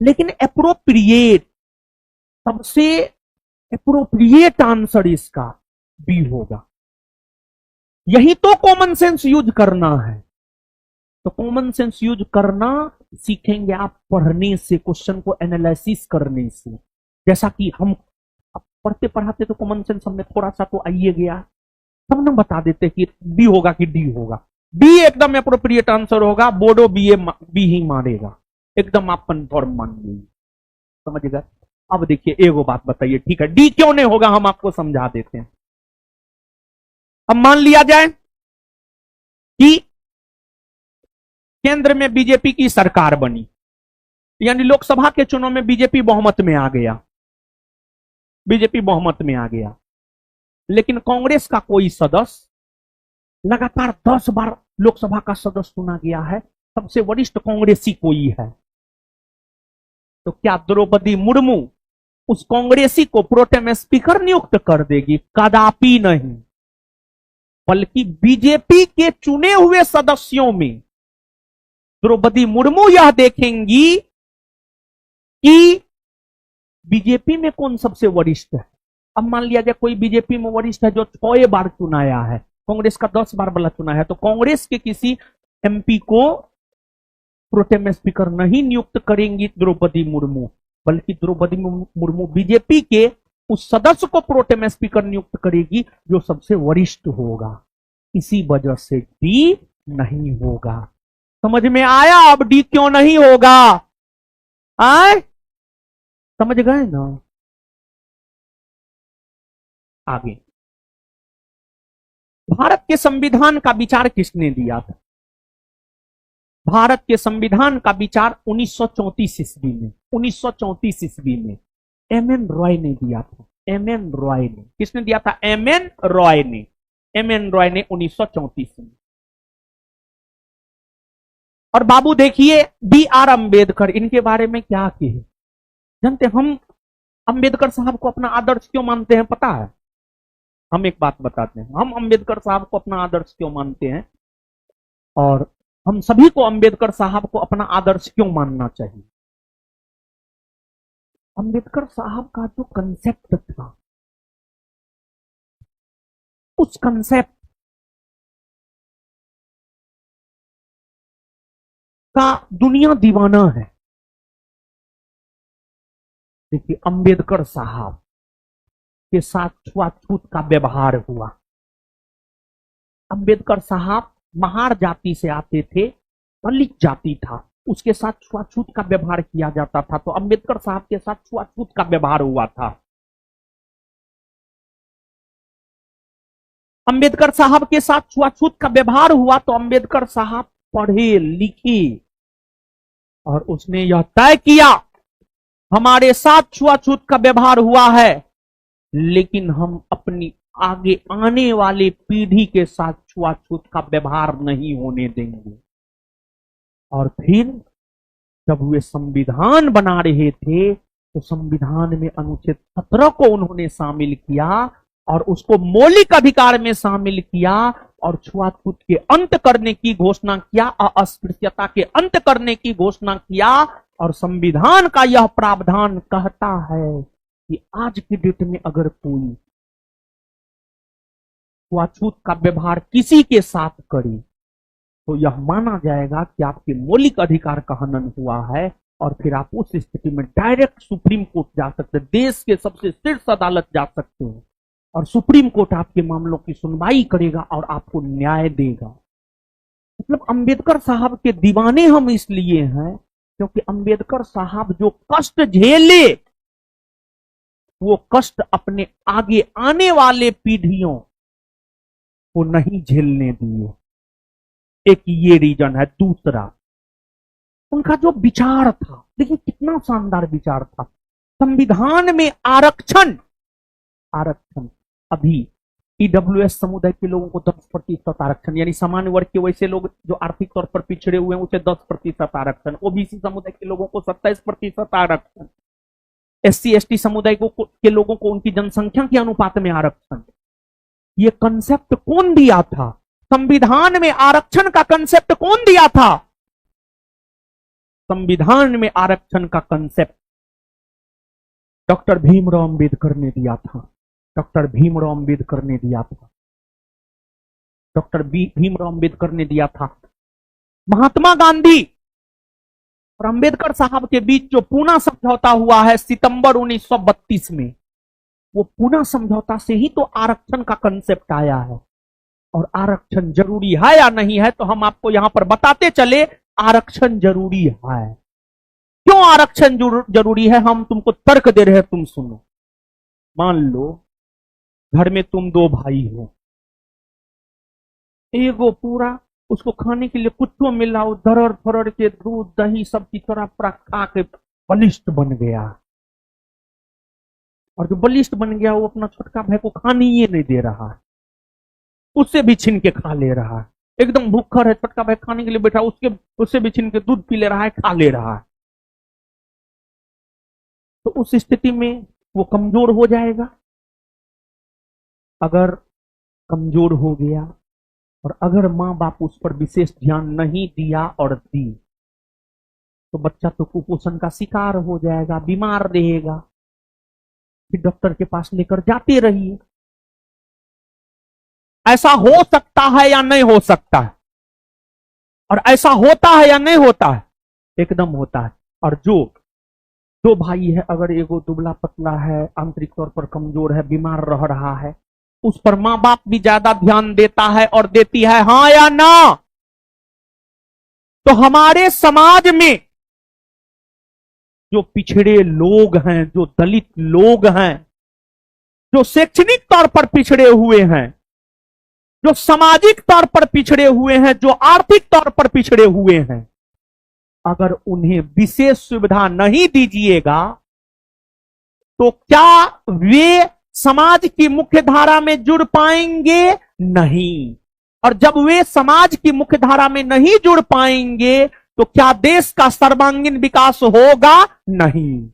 लेकिन एप्रोप्रिएट, सबसे एप्रोप्रिएट आंसर इसका बी होगा। यही तो कॉमन सेंस यूज करना है, तो कॉमन सेंस यूज करना सीखेंगे आप पढ़ने से, क्वेश्चन को एनालिसिस करने से। जैसा कि हम पढ़ते पढ़ाते तो कॉमन सेंस हमने थोड़ा सा तो आइए गया, तब ना बता देते कि बी होगा कि डी होगा। बी एकदम एप्रोप्रिएट आंसर होगा, बोर्डो बी ही मारेगा, एकदम आप कन्फर्म मान लीजिए, समझिएगा। अब देखिए एगो बात बताइए, ठीक है डी क्यों नहीं होगा, हम आपको समझा देते हैं। अब मान लिया जाए कि केंद्र में बीजेपी की सरकार बनी, यानी लोकसभा के चुनाव में बीजेपी बहुमत में आ गया, बीजेपी बहुमत में आ गया, लेकिन कांग्रेस का कोई सदस्य लगातार 10 बार लोकसभा का सदस्य चुना गया है, सबसे वरिष्ठ कांग्रेसी कोई है, तो क्या द्रौपदी मुर्मू उस कांग्रेसी को प्रोटेम स्पीकर नियुक्त कर देगी? कदापि नहीं, बल्कि बीजेपी के चुने हुए सदस्यों में द्रौपदी मुर्मू यह देखेंगी कि बीजेपी में कौन सबसे वरिष्ठ है। अब मान लिया जाए कोई बीजेपी में वरिष्ठ है जो 6 बार चुनाया है, कांग्रेस का 10 बार वाला चुना है, तो कांग्रेस के किसी एमपी को प्रोटेम स्पीकर नहीं नियुक्त करेंगी द्रौपदी मुर्मू, बल्कि द्रौपदी मुर्मू बीजेपी के उस सदस्य को प्रोटेम स्पीकर नियुक्त करेगी जो सबसे वरिष्ठ होगा। इसी वजह से डी नहीं होगा। समझ में आया अब डी क्यों नहीं होगा? आए समझ गए ना? आगे, भारत के संविधान का विचार किसने दिया था? भारत के संविधान का विचार 1934 ईस्वी में, 1934 ईस्वी में एमएन रॉय ने दिया था। एमएन रॉय ने, किसने दिया था? एमएन रॉय ने, एमएन रॉय ने 1934 में। और बाबू देखिए बी आर अंबेडकर, इनके बारे में क्या कहे जानते? हम अंबेडकर साहब को अपना आदर्श क्यों मानते हैं पता है? हम एक बात बताते हैं, हम अंबेडकर साहब को अपना आदर्श क्यों मानते हैं और हम सभी को अंबेडकर साहब को अपना आदर्श क्यों मानना चाहिए। अंबेडकर साहब का जो कंसेप्ट था, उस कंसेप्ट का दुनिया दीवाना है। देखिए अंबेडकर साहब के साथ छुआछूत का व्यवहार हुआ। अंबेडकर साहब महार जाति से आते थे, दलित जाति था, उसके साथ छुआछूत का व्यवहार किया जाता था, तो अंबेडकर साहब के साथ छुआछूत का व्यवहार हुआ था। अंबेडकर साहब के साथ छुआछूत का व्यवहार हुआ तो अंबेडकर साहब पढ़े लिखे और उसने यह तय किया हमारे साथ छुआछूत का व्यवहार हुआ है, लेकिन हम अपनी आगे आने वाले पीढ़ी के साथ छुआछूत का व्यवहार नहीं होने देंगे। और फिर जब वे संविधान बना रहे थे तो संविधान में अनुच्छेद 17 को उन्होंने शामिल किया और उसको मौलिक अधिकार में शामिल किया और छुआछूत के अंत करने की घोषणा किया, अस्पृश्यता के अंत करने की घोषणा किया। और संविधान का यह प्रावधान कहता है कि आज की डेट में अगर कोई छुआछूत का व्यवहार किसी के साथ करे तो यह माना जाएगा कि आपके मौलिक अधिकार का हनन हुआ है और फिर आप उस स्थिति में डायरेक्ट सुप्रीम कोर्ट जा सकते हैं, देश के सबसे शीर्ष अदालत जा सकते हैं और सुप्रीम कोर्ट आपके मामलों की सुनवाई करेगा और आपको न्याय देगा। मतलब अंबेडकर साहब के दीवाने हम इसलिए हैं क्योंकि अंबेडकर साहब जो कष्ट झेले वो कष्ट अपने आगे आने वाले पीढ़ियों को नहीं झेलने दिए। एक ये रीजन है। दूसरा, उनका जो विचार था, देखिए कितना शानदार विचार था। संविधान में आरक्षण अभी ईडब्ल्यूएस समुदाय के लोगों को 10% आरक्षण, यानी सामान्य वर्ग के वैसे लोग जो आर्थिक तौर पर पिछड़े हुए हैं उसे 10% आरक्षण, ओबीसी समुदाय के लोगों को 27% आरक्षण, एससी एसटी समुदाय के लोगों को उनकी जनसंख्या के अनुपात में आरक्षण। ये कंसेप्ट कौन दिया था? संविधान में आरक्षण का कंसेप्ट कौन दिया था? संविधान में आरक्षण का कंसेप्ट डॉक्टर भीमराव अंबेडकर ने दिया था। डॉक्टर भीमराव अंबेडकर ने दिया था। डॉक्टर भीमराव अंबेडकर ने दिया था। महात्मा गांधी और अंबेडकर साहब के बीच जो पूना समझौता हुआ है सितंबर 1932 में, वो पूना समझौता से ही तो आरक्षण का कंसेप्ट आया है। और आरक्षण जरूरी है या नहीं है तो हम आपको यहां पर बताते चले, आरक्षण जरूरी है। क्यों आरक्षण जरूरी है? हम तुमको तर्क दे रहे हैं, तुम सुनो। मान लो घर में तुम दो भाई हो, एगो पूरा उसको खाने के लिए कुछ तो मिलाओ, दरड़ फरड़ के दूध दही सब की तरह पूरा खा के बलिष्ठ बन गया, और जो बलिष्ठ बन गया वो अपना छोटका भाई को खाने ही नहीं दे रहा है, उससे भी छीन के खा ले रहा है। एकदम भूखा है, छोटका भाई खाने के लिए बैठा, उससे भी छीन के दूध पी ले रहा है, खा ले रहा है। तो उस स्थिति में वो कमजोर हो जाएगा। अगर कमजोर हो गया और अगर मां बाप उस पर विशेष ध्यान नहीं दिया और दी, तो बच्चा तो कुपोषण का शिकार हो जाएगा, बीमार रहेगा। फिर डॉक्टर के पास लेकर जाते रहिए। ऐसा हो सकता है या नहीं हो सकता है? और ऐसा होता है या नहीं होता है? एकदम होता है। और जो भाई है, अगर एगो दुबला पतला है, आंतरिक तौर पर कमजोर है, बीमार रह रहा है, उस पर मां बाप भी ज्यादा ध्यान देता है और देती है, हां या ना? तो हमारे समाज में जो पिछड़े लोग हैं, जो दलित लोग हैं, जो शैक्षणिक तौर पर पिछड़े हुए हैं, जो सामाजिक तौर पर पिछड़े हुए हैं, जो आर्थिक तौर पर पिछड़े हुए हैं, अगर उन्हें विशेष सुविधा नहीं दीजिएगा तो क्या वे समाज की मुख्य धारा में जुड़ पाएंगे? नहीं। और जब वे समाज की मुख्य धारा में नहीं जुड़ पाएंगे तो क्या देश का सर्वांगीण विकास होगा? नहीं।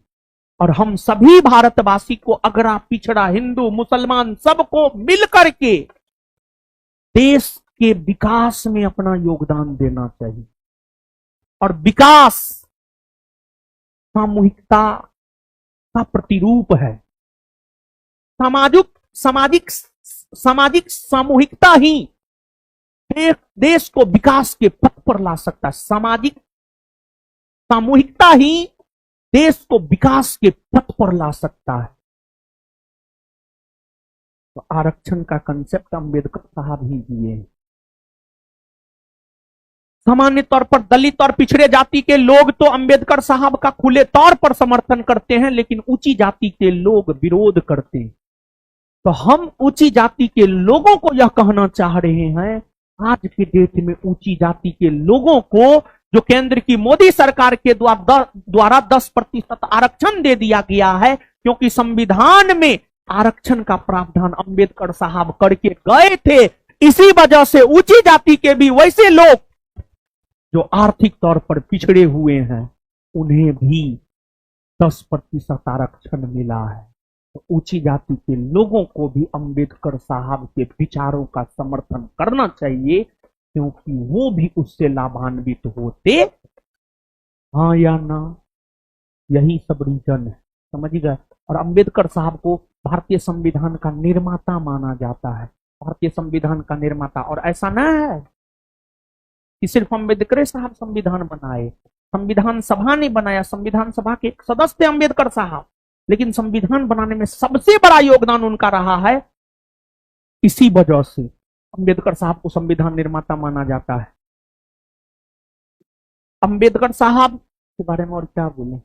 और हम सभी भारतवासी को, अगरा पिछड़ा, हिंदू मुसलमान, सबको मिलकर के देश के विकास में अपना योगदान देना चाहिए। और विकास सामूहिकता का प्रतिरूप है। सामाजिक सामूहिकता ही देश को विकास के पथ पर ला सकता है। सामाजिक सामूहिकता ही देश को विकास के पथ पर ला सकता है। तो आरक्षण का कंसेप्ट अंबेडकर साहब ही दिए। सामान्य तौर पर दलित और पिछड़े जाति के लोग तो अंबेडकर साहब का खुले तौर पर समर्थन करते हैं, लेकिन ऊंची जाति के लोग विरोध करते हैं। तो हम ऊंची जाति के लोगों को यह कहना चाह रहे हैं, आज के डेट में ऊंची जाति के लोगों को जो केंद्र की मोदी सरकार के द्वारा 10% आरक्षण दे दिया गया है, क्योंकि संविधान में आरक्षण का प्रावधान अंबेडकर साहब करके गए थे, इसी वजह से ऊंची जाति के भी वैसे लोग जो आर्थिक तौर पर पिछड़े हुए हैं उन्हें भी 10% आरक्षण मिला है। तो ऊंची जाति के लोगों को भी अंबेडकर साहब के विचारों का समर्थन करना चाहिए, क्योंकि वो भी उससे लाभान्वित होते। हाँ या ना? यही सब रीजन है, समझ गए। और अंबेडकर साहब को भारतीय संविधान का निर्माता माना जाता है, भारतीय संविधान का निर्माता। और ऐसा ना है कि सिर्फ अंबेडकर साहब संविधान बनाए, संविधान सभा ने बनाया, संविधान सभा के एक सदस्य थे अंबेडकर साहब, लेकिन संविधान बनाने में सबसे बड़ा योगदान उनका रहा है। इसी वजह से अंबेडकर साहब को संविधान निर्माता माना जाता है। अंबेडकर साहब के बारे में और क्या बोले,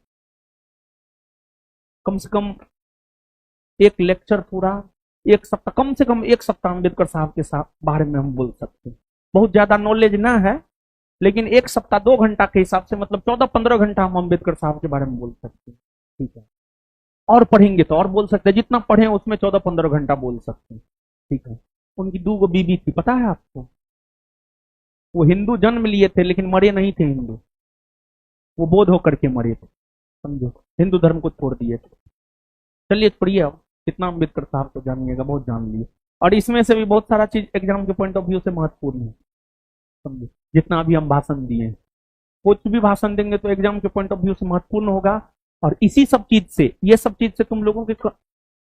कम से कम एक लेक्चर पूरा, एक सप्ताह, कम से कम एक सप्ताह अम्बेडकर साहब के साथ बारे में हम बोल सकते हैं। बहुत ज्यादा नॉलेज ना है, लेकिन एक सप्ताह 2 घंटा के हिसाब से मतलब 14-15 घंटा हम अम्बेडकर साहब के बारे में बोल सकते हैं। ठीक है, और पढ़ेंगे तो और बोल सकते हैं, जितना पढ़े उसमें 14-15 घंटा बोल सकते हैं। ठीक है, उनकी 2 बीबी थी, पता है आपको? वो हिंदू जन्म लिए थे लेकिन मरे नहीं थे हिंदू, वो बौद्ध होकर के मरे थे, समझो, हिंदू धर्म को छोड़ दिए थे। चलिए पढ़िए, अब कितना अम्बेडकर साहब को जानिएगा, बहुत जान लिए। और इसमें से भी बहुत सारा चीज एग्जाम के पॉइंट ऑफ व्यू से महत्वपूर्ण है, समझे, जितना अभी हम भाषण दिए हैं, कुछ भी भाषण देंगे तो एग्जाम के पॉइंट ऑफ व्यू से महत्वपूर्ण होगा। और इसी सब चीज से, ये सब चीज से तुम लोगों के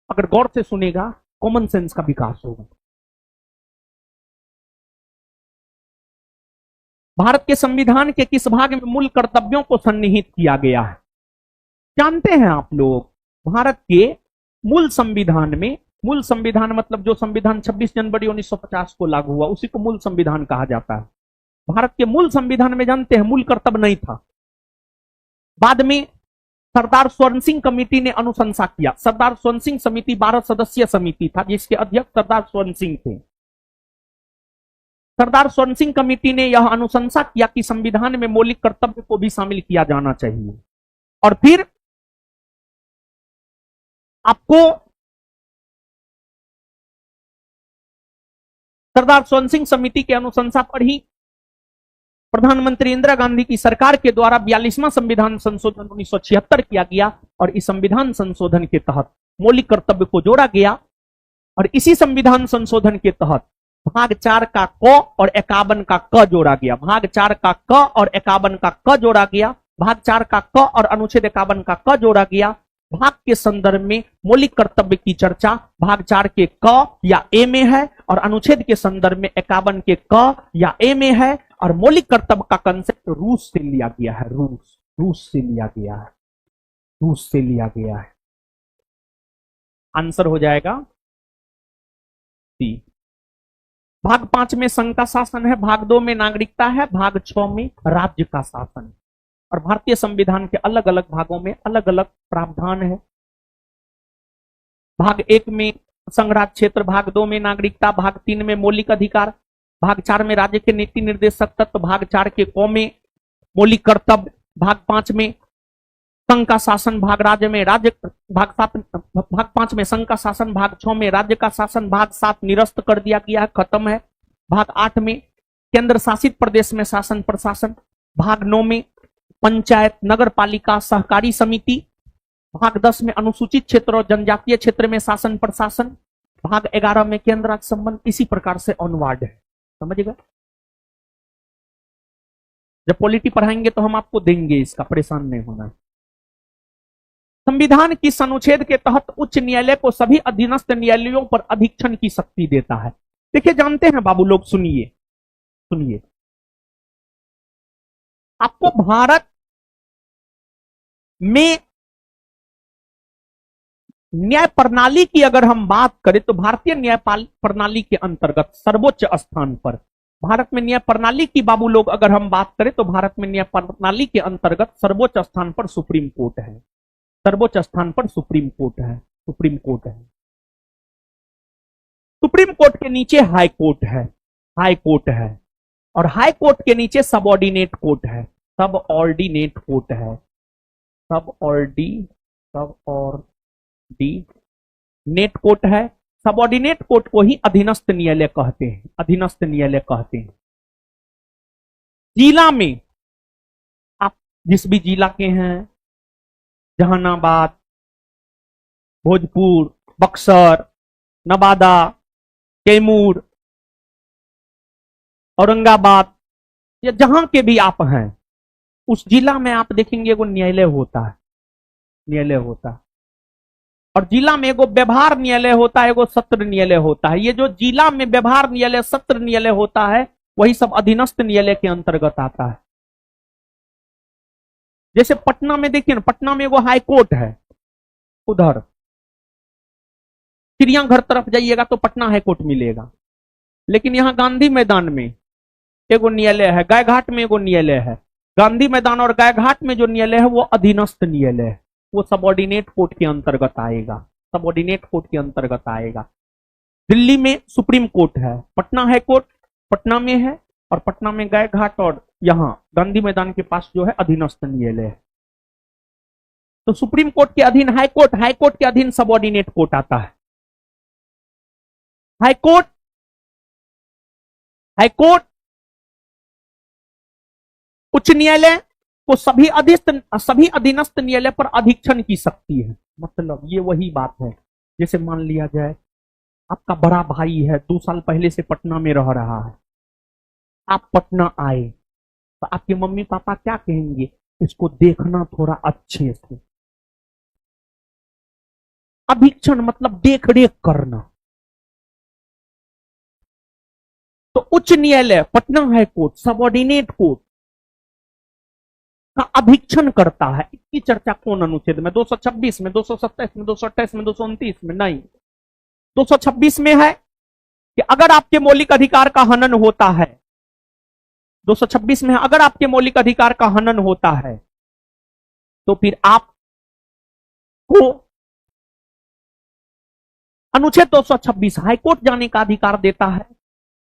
अगर गौर से सुनेगा, कॉमन सेंस का विकास होगा। भारत के संविधान के किस भाग में मूल कर्तव्यों को सन्निहित किया गया है? जानते हैं आप लोग, भारत के मूल संविधान में, मूल संविधान मतलब जो संविधान 26 जनवरी 1950 को लागू हुआ, उसी को मूल संविधान कहा जाता है। भारत के मूल संविधान में जानते हैं मूल कर्तव्य नहीं था। बाद में सरदार स्वर्ण सिंह कमेटी ने अनुशंसा किया। सरदार स्वर्ण सिंह समिति 12 सदस्यीय समिति था, जिसके अध्यक्ष सरदार स्वर्ण सिंह थे। सरदार स्वर्ण सिंह कमेटी ने यह अनुशंसा किया कि संविधान में मौलिक कर्तव्य को भी शामिल किया जाना चाहिए। और फिर आपको सरदार स्वर्ण सिंह समिति के अनुशंसा पर ही प्रधानमंत्री इंदिरा गांधी की सरकार के द्वारा 42वां संविधान संशोधन 1976 किया गया। और इस संविधान संशोधन के तहत मौलिक कर्तव्य को जोड़ा गया। और इसी संविधान संशोधन के तहत भाग 4 का क और 51 का क जोड़ा गया। भाग 4 का क और 51 का क जोड़ा गया। भाग 4 का क और अनुच्छेद 51 का क जोड़ा गया। भाग के संदर्भ में मौलिक कर्तव्य की चर्चा भाग 4 के क या ए में है, और अनुच्छेद के संदर्भ में 51 के क या ए में है। और मौलिक कर्तव्य का कंसेप्ट रूस से लिया गया है, रूस से लिया गया है, रूस से लिया गया है। आंसर हो जाएगा सी। भाग 5 में संघ का शासन है, भाग 2 में नागरिकता है, भाग 6 में राज्य का शासन। और भारतीय संविधान के अलग अलग भागों में अलग अलग प्रावधान है। भाग 1 में संघ राज्य क्षेत्र, भाग 2 में नागरिकता, भाग 3 में मौलिक अधिकार, भाग 4 में राज्य के नीति निर्देशक तत्व, भाग 4 के क में मौलिक कर्तव्य, भाग 5 में संघ का शासन, भाग राज्य में राज्य, भाग 5 में संघ का शासन, भाग 6 में राज्य का शासन, भाग 7 निरस्त कर दिया गया है, खत्म है। भाग 8 में केंद्र शासित प्रदेश में शासन प्रशासन, भाग 9 में पंचायत, नगर पालिका, सहकारी समिति, भाग 10 में अनुसूचित क्षेत्र और जनजातीय क्षेत्र में शासन प्रशासन, भाग 11 में केंद्र राज्य संबंध। इसी प्रकार से ऑनवर्ड है, समझ गए। जब पॉलिटी पढ़ाएंगे तो हम आपको देंगे, इसका परेशान नहीं होना। संविधान किस अनुच्छेद के तहत उच्च न्यायालय को सभी अधीनस्थ न्यायालयों पर अधीक्षण की शक्ति देता है? देखिए, जानते हैं बाबू लोग, सुनिए सुनिए, आपको भारत में न्याय प्रणाली की अगर हम बात करें तो भारतीय न्याय प्रणाली के अंतर्गत सर्वोच्च स्थान पर, भारत में न्याय प्रणाली की बाबू लोग अगर हम बात करें तो भारत में न्याय प्रणाली के अंतर्गत सर्वोच्च स्थान पर सुप्रीम कोर्ट है। सर्वोच्च स्थान पर सुप्रीम कोर्ट है, सुप्रीम कोर्ट है। सुप्रीम कोर्ट के नीचे हाई कोर्ट है, हाई कोर्ट है। और हाई कोर्ट के नीचे सबऑर्डिनेट कोर्ट है, सबऑर्डिनेट कोर्ट है, सबऑर्डिनेट कोर्ट है। सबऑर्डिनेट कोर्ट को ही अधीनस्थ न्यायालय कहते हैं, अधीनस्थ न्यायालय कहते हैं। जिला में आप जिस भी जिला के हैं, जहानाबाद, भोजपुर, बक्सर, नवादा, कैमूर, औरंगाबाद, या जहां के भी आप हैं, उस जिला में आप देखेंगे एगो न्यायालय होता है, न्यायालय होता है। और जिला में एगो व्यवहार न्यायालय होता है, एगो सत्र न्यायालय होता है। ये जो जिला में व्यवहार न्यायालय, सत्र न्यायालय होता है, वही सब अधीनस्थ न्यायालय के अंतर्गत आता है। जैसे पटना में देखिए ना, पटना में एगो हाई कोर्ट है, उधर चिड़ियाघर तरफ जाइएगा तो पटना हाई कोर्ट मिलेगा। लेकिन यहाँ गांधी मैदान में एगो न्यायालय है, गायघाट में एगो न्यायालय है, गांधी मैदान और गायघाट में जो न्यायालय है वो अधीनस्थ न्यायालय है, वो सबऑर्डिनेट कोर्ट के अंतर्गत आएगा, सबऑर्डिनेट कोर्ट के अंतर्गत आएगा। दिल्ली में सुप्रीम कोर्ट है, पटना हाई कोर्ट पटना में है, और पटना में गायघाट और यहां गांधी मैदान के पास जो है अधीनस्थ न्यायालय है। तो सुप्रीम कोर्ट के अधीन हाई कोर्ट, हाई कोर्ट के अधीन सबऑर्डिनेट कोर्ट आता है। हाई कोर्ट, हाई कोर्ट उच्च न्यायालय को सभी अधीनस्थ न्यायालय पर अधीक्षण की शक्ति है। मतलब ये वही बात है, जैसे मान लिया जाए आपका बड़ा भाई है, 2 साल पहले से पटना में रह रहा है, आप पटना आए तो आपके मम्मी पापा क्या कहेंगे, इसको देखना थोड़ा अच्छे से। अधीक्षण मतलब देख रेख करना। तो उच्च न्यायालय Patna high court subordinate court का अधीक्षण करता है। इसकी चर्चा कौन अनुच्छेद में, 226 में, 227 में, 228 में, 229 में? नहीं, 226 में है कि अगर आपके मौलिक अधिकार का हनन होता है, 226 में है अगर आपके मौलिक अधिकार का हनन होता है तो फिर आपको अनुच्छेद 226 हाईकोर्ट जाने का अधिकार देता है।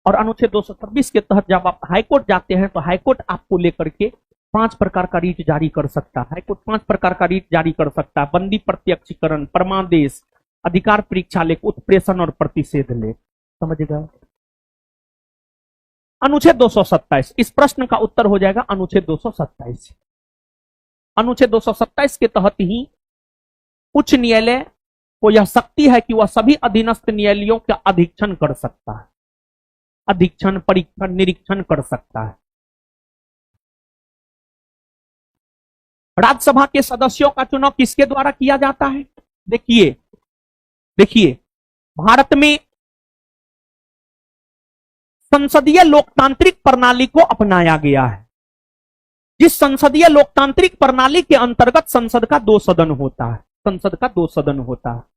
और अनुच्छेद 226 के तहत जब आप हाईकोर्ट जाते हैं तो हाईकोर्ट आपको लेकर के 5 प्रकार का रीट जारी कर सकता है। हाईकोर्ट 5 प्रकार का रीट जारी कर सकता है: बंदी प्रत्यक्षीकरण, परमादेश, अधिकार परीक्षा लेख, उत्प्रेषण और प्रतिषेध लेख। समझ गए? अनुच्छेद 227, इस प्रश्न का उत्तर हो जाएगा अनुच्छेद 227। अनुच्छेद 227 के तहत ही उच्च न्यायालय को यह शक्ति है कि वह सभी अधीनस्थ न्यायालयों का अधीक्षण कर सकता है, अधीक्षण, परीक्षण, निरीक्षण कर सकता है। राज्यसभा के सदस्यों का चुनाव किसके द्वारा किया जाता है? देखिए भारत में संसदीय लोकतांत्रिक प्रणाली को अपनाया गया है। जिस संसदीय लोकतांत्रिक प्रणाली के अंतर्गत संसद का 2 सदन होता है, संसद का 2 सदन होता है।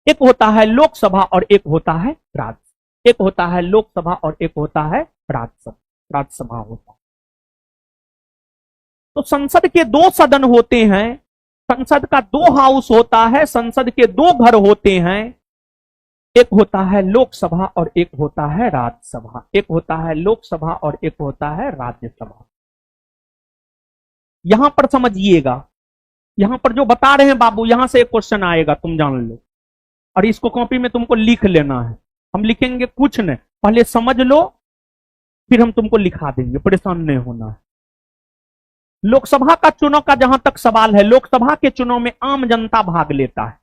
एक होता है लोकसभा और एक होता है राज्य, एक होता है लोकसभा और एक होता है राज्यसभा होता है। तो संसद के 2 सदन होते हैं, संसद का 2 हाउस होता है, संसद के 2 घर होते हैं। एक होता है लोकसभा और एक होता है राज्यसभा, एक होता है लोकसभा और एक होता है राज्यसभा। यहां पर समझिएगा, यहां पर जो बता रहे हैं बाबू, यहां से एक क्वेश्चन आएगा, तुम जान लो, और इसको कॉपी में तुमको लिख लेना है। हम लिखेंगे कुछ नहीं, पहले समझ लो फिर हम तुमको लिखा देंगे, परेशान नहीं होना है। लोकसभा का चुनाव का जहां तक सवाल है, लोकसभा के चुनाव में आम जनता भाग लेता है।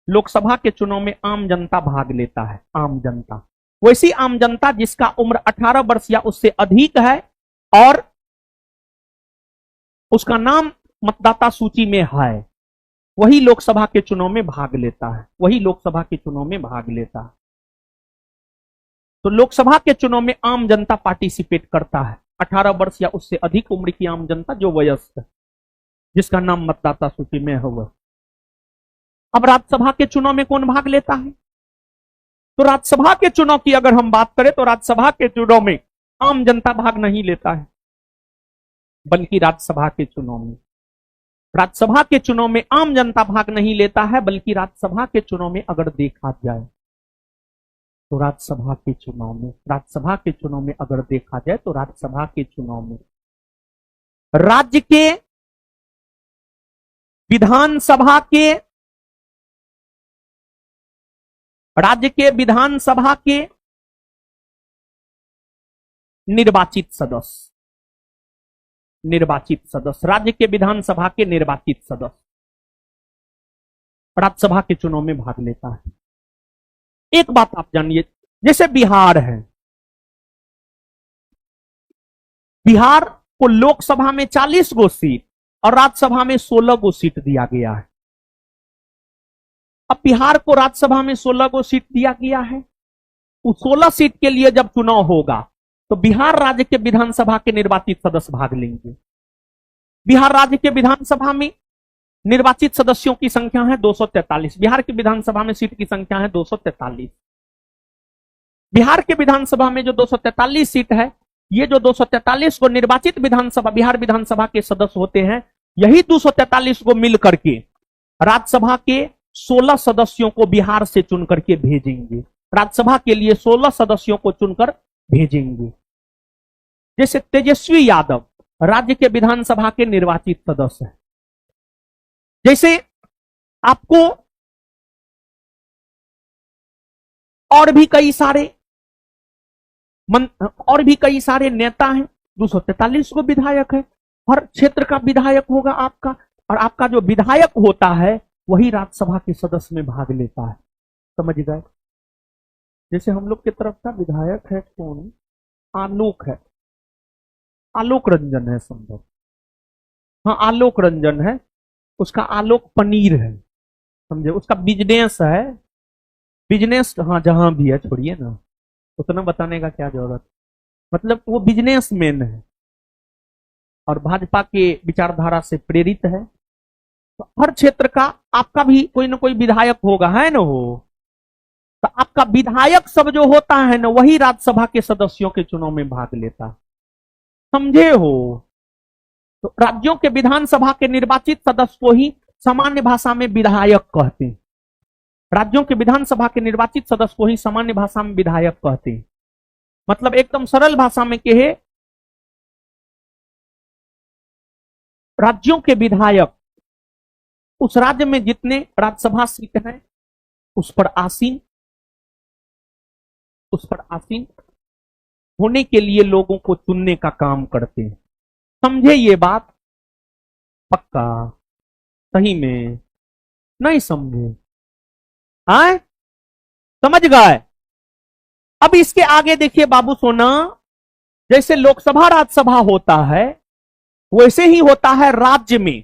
लोकसभा के चुनाव में आम जनता भाग लेता है, आम जनता, वैसी आम जनता जिसका उम्र 18 वर्ष या उससे अधिक है और उसका नाम मतदाता सूची में है, वही लोकसभा के चुनाव में भाग लेता है, वही लोकसभा के चुनाव में भाग लेता है। तो लोकसभा के चुनाव में आम जनता पार्टिसिपेट करता है, 18 वर्ष या उससे अधिक उम्र की आम जनता जो वयस्क है, जिसका नाम मतदाता सूची में है वह। अब राज्यसभा के चुनाव में कौन भाग लेता है? तो राज्यसभा के चुनाव की अगर हम बात करें तो राज्यसभा के चुनाव में आम जनता भाग नहीं लेता है, बल्कि राज्यसभा के चुनाव में आम जनता भाग नहीं लेता है, बल्कि राज्यसभा के चुनाव में अगर देखा जाए तो राज्यसभा के चुनाव में अगर देखा जाए तो राज्यसभा के चुनाव में राज्य के विधानसभा के निर्वाचित सदस्य, राज्य के विधानसभा के निर्वाचित सदस्य राज्यसभा के चुनाव में भाग लेता है। एक बात आप जानिए, जैसे बिहार है, बिहार को लोकसभा में 40 गो सीट और राज्यसभा में 16 गो सीट दिया गया है। अब बिहार को राज्यसभा में 16 गो सीट दिया गया है, उस 16 सीट के लिए जब चुनाव होगा तो बिहार राज्य के विधानसभा के निर्वाचित सदस्य भाग लेंगे। बिहार राज्य के विधानसभा में निर्वाचित सदस्यों की संख्या है 243, बिहार की विधानसभा में सीट की संख्या है 243। बिहार के विधानसभा में जो 243 सीट है ये जो 243 को निर्वाचित विधानसभा, बिहार विधानसभा के सदस्य होते हैं, यही 243 को मिल करके राज्यसभा के 16 सदस्यों को बिहार से चुन करके भेजेंगे। राज्यसभा के लिए 16 सदस्यों को चुनकर भेजेंगे। जैसे तेजस्वी यादव राज्य के विधानसभा के निर्वाचित सदस्य हैं। जैसे आपको और भी कई सारे नेता हैं। 243 को विधायक है, हर क्षेत्र का विधायक होगा आपका, और आपका जो विधायक होता है वही राज्यसभा के सदस्य में भाग लेता है। समझ गए? जैसे हम लोग की तरफ का विधायक है कौन, आलोक है, आलोक रंजन है समझो, हाँ आलोक रंजन है, उसका आलोक पनीर है, समझे, उसका बिजनेस है, बिजनेस हाँ जहां भी है, छोड़िए ना, उतना बताने का क्या जरूरत, मतलब वो बिजनेसमैन है और भाजपा के विचारधारा से प्रेरित है। तो हर क्षेत्र का आपका भी कोई ना कोई विधायक होगा, है ना, हो तो आपका विधायक सब जो होता है ना, वही राज्यसभा के सदस्यों के चुनाव में भाग लेता है। समझे हो? तो राज्यों के विधानसभा के निर्वाचित सदस्य को ही सामान्य भाषा में विधायक कहते हैं। राज्यों के विधानसभा के निर्वाचित सदस्य को ही सामान्य भाषा में विधायक कहते हैं। मतलब एकदम सरल भाषा में कहे, राज्यों के विधायक उस राज्य में जितने राज्यसभा सीट हैं उस पर आसीन होने के लिए लोगों को चुनने का काम करते हैं। समझे ये बात? पक्का? सही में? नहीं समझे? आए? समझ गए? अब इसके आगे देखिए बाबू सोना, जैसे लोकसभा राज्यसभा होता है वैसे ही होता है राज्य में,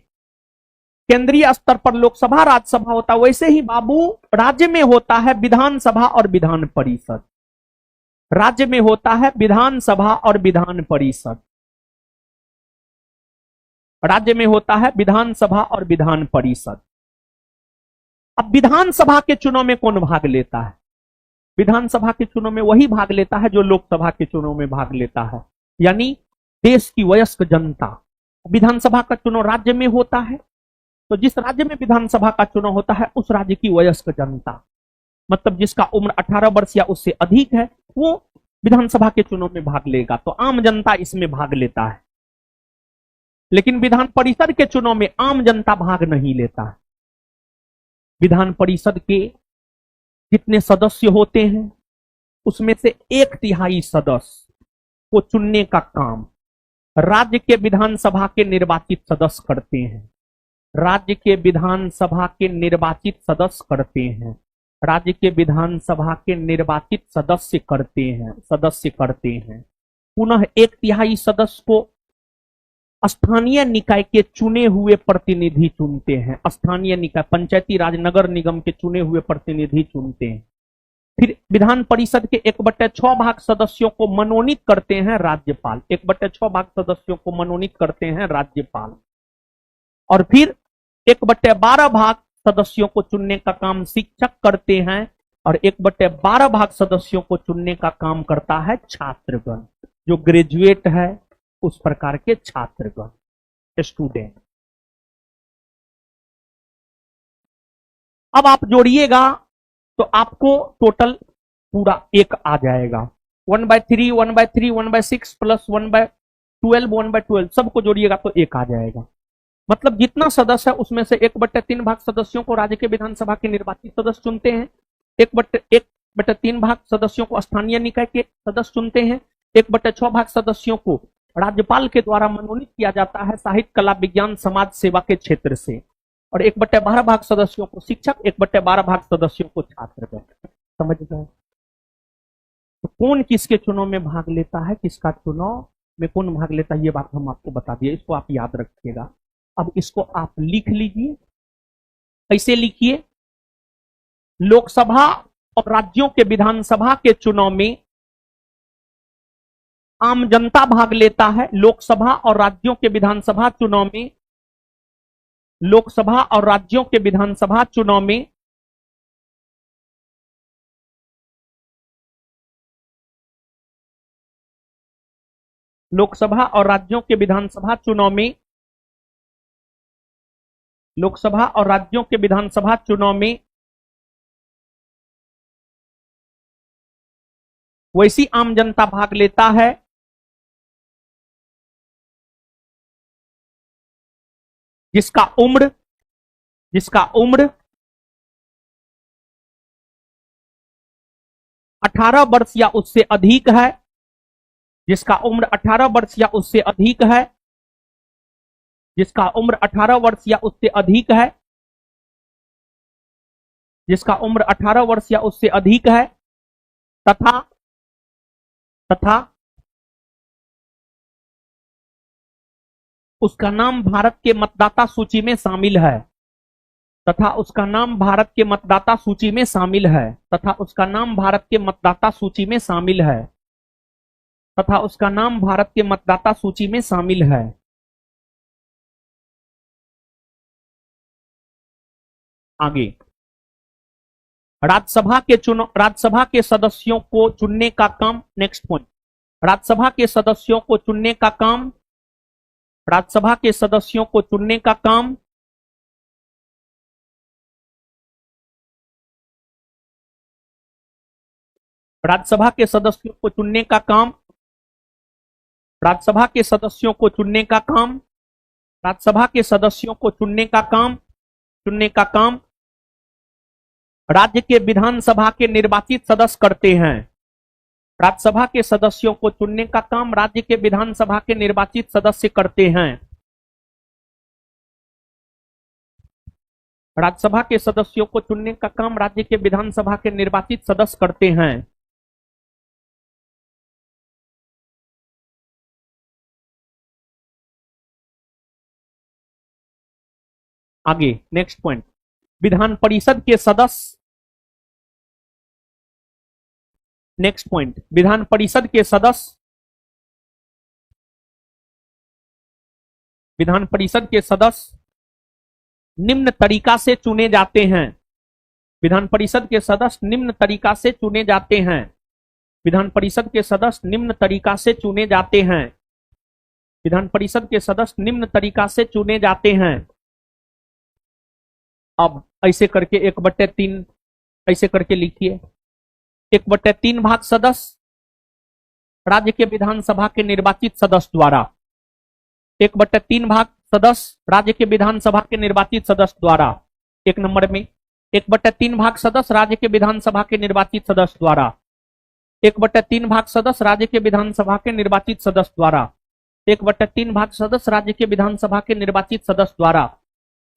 केंद्रीय स्तर पर लोकसभा राज्यसभा होता है, वैसे ही बाबू राज्य में होता है विधानसभा और विधान परिषद। राज्य में होता है विधानसभा और विधान परिषद, राज्य में होता है विधानसभा और विधान परिषद। अब विधानसभा के चुनाव में कौन भाग लेता है? विधानसभा के चुनाव में वही भाग लेता है जो लोकसभा के चुनाव में भाग लेता है, यानी देश की वयस्क जनता। विधानसभा का चुनाव राज्य में होता है, तो जिस राज्य में विधानसभा का चुनाव होता है उस राज्य की वयस्क जनता, मतलब जिसका उम्र 18 वर्ष या उससे अधिक है, वो विधानसभा के चुनाव में भाग लेगा। तो आम जनता इसमें भाग लेता है। लेकिन विधान परिषद के चुनाव में आम जनता भाग नहीं लेता है। विधान परिषद के जितने सदस्य होते हैं उसमें से 1/3 सदस्य को चुनने का काम राज्य के विधानसभा के निर्वाचित सदस्य करते हैं। राज्य के विधानसभा के निर्वाचित सदस्य करते हैं। राज्य के विधानसभा के निर्वाचित सदस्य करते हैं। पुनः 1/3 सदस्य को स्थानीय निकाय के चुने हुए प्रतिनिधि चुनते हैं। स्थानीय निकाय, पंचायती राज, नगर निगम के चुने हुए प्रतिनिधि चुनते हैं। फिर विधान परिषद के 1/6 भाग सदस्यों को मनोनीत करते हैं राज्यपाल। 1/6 भाग सदस्यों को मनोनीत करते हैं राज्यपाल। और फिर 1/12 भाग सदस्यों को चुनने का काम शिक्षक करते हैं और 1/12 भाग सदस्यों को चुनने का काम करता है छात्रगण, जो ग्रेजुएट है उस प्रकार के छात्रगण, स्टूडेंट। अब आप जोड़िएगा तो आपको टोटल पूरा 1 आ जाएगा। 1/3, 1/3, 1/6 प्लस 1/12, 1/12 सबको जोड़िएगा तो 1 आ जाएगा। मतलब जितना सदस्य है उसमें से 1/3 भाग सदस्यों को राज्य के विधानसभा के निर्वाचित सदस्य चुनते हैं। 1/3 भाग सदस्यों को स्थानीय निकाय के सदस्य चुनते हैं। 1/6 भाग सदस्यों को राज्यपाल के द्वारा मनोनीत किया जाता है साहित्य, कला, विज्ञान, समाज सेवा के क्षेत्र से। और 1/12 भाग सदस्यों को शिक्षक, 1/12 भाग सदस्यों को छात्र। समझ गए? तो कौन किसके चुनाव में भाग लेता है, किसका चुनाव में कौन भाग लेता है, ये बात हम आपको बता दिए। इसको आप याद रखिएगा। अब इसको आप लिख लीजिए। ऐसे लिखिए, लोकसभा और राज्यों के विधानसभा के चुनाव में आम जनता भाग लेता है। लोकसभा और राज्यों के विधानसभा चुनाव में, लोकसभा और राज्यों के विधानसभा चुनाव में लोकसभा और राज्यों के विधानसभा चुनाव में लोकसभा और राज्यों के विधानसभा चुनाव में वैसी आम जनता भाग लेता है जिसका उम्र 18 वर्ष या उससे अधिक है, जिसका उम्र 18 वर्ष या उससे अधिक है, जिसका उम्र 18 वर्ष या उससे अधिक है, जिसका उम्र 18 वर्ष या उससे अधिक है, तथा उसका नाम भारत के मतदाता सूची में शामिल है, तथा उसका नाम भारत के मतदाता सूची में शामिल है, तथा उसका नाम भारत के मतदाता सूची में शामिल है, तथा उसका नाम भारत के मतदाता सूची में शामिल है। आगे, राज्यसभा के सदस्यों को चुनने का काम, नेक्स्ट पॉइंट, राज्यसभा के सदस्यों को चुनने का काम, राज्यसभा के सदस्यों को चुनने का काम राज्यसभा के सदस्यों को चुनने का काम राज्यसभा के सदस्यों को चुनने का काम राज्यसभा के सदस्यों को चुनने का काम राज्य के विधानसभा के निर्वाचित सदस्य करते हैं। राज्यसभा के सदस्यों को चुनने का काम राज्य के विधानसभा के निर्वाचित सदस्य करते हैं। राज्यसभा के सदस्यों को चुनने का काम राज्य के विधानसभा के निर्वाचित सदस्य करते हैं। आगे, नेक्स्ट पॉइंट, विधान परिषद के सदस्य, नेक्स्ट पॉइंट, विधान परिषद के सदस्य निम्न तरीका से चुने जाते हैं। विधान परिषद के सदस्य निम्न तरीका से चुने जाते हैं। विधान परिषद के सदस्य निम्न तरीका से चुने जाते हैं। विधान परिषद के सदस्य निम्न तरीका से चुने जाते हैं। अब ऐसे करके 1/3 ऐसे करके लिखिए, 1/3 भाग सदस्य राज्य के विधानसभा के निर्वाचित सदस्य द्वारा, 1/3 भाग सदस्य राज्य के विधानसभा के निर्वाचित सदस्य द्वारा, एक नंबर में 1/3 भाग सदस्य राज्य के विधानसभा के निर्वाचित सदस्य द्वारा, 1/3 भाग सदस्य राज्य के विधानसभा के निर्वाचित सदस्य द्वारा, 1/3 भाग सदस्य राज्य के विधानसभा के निर्वाचित सदस्य द्वारा,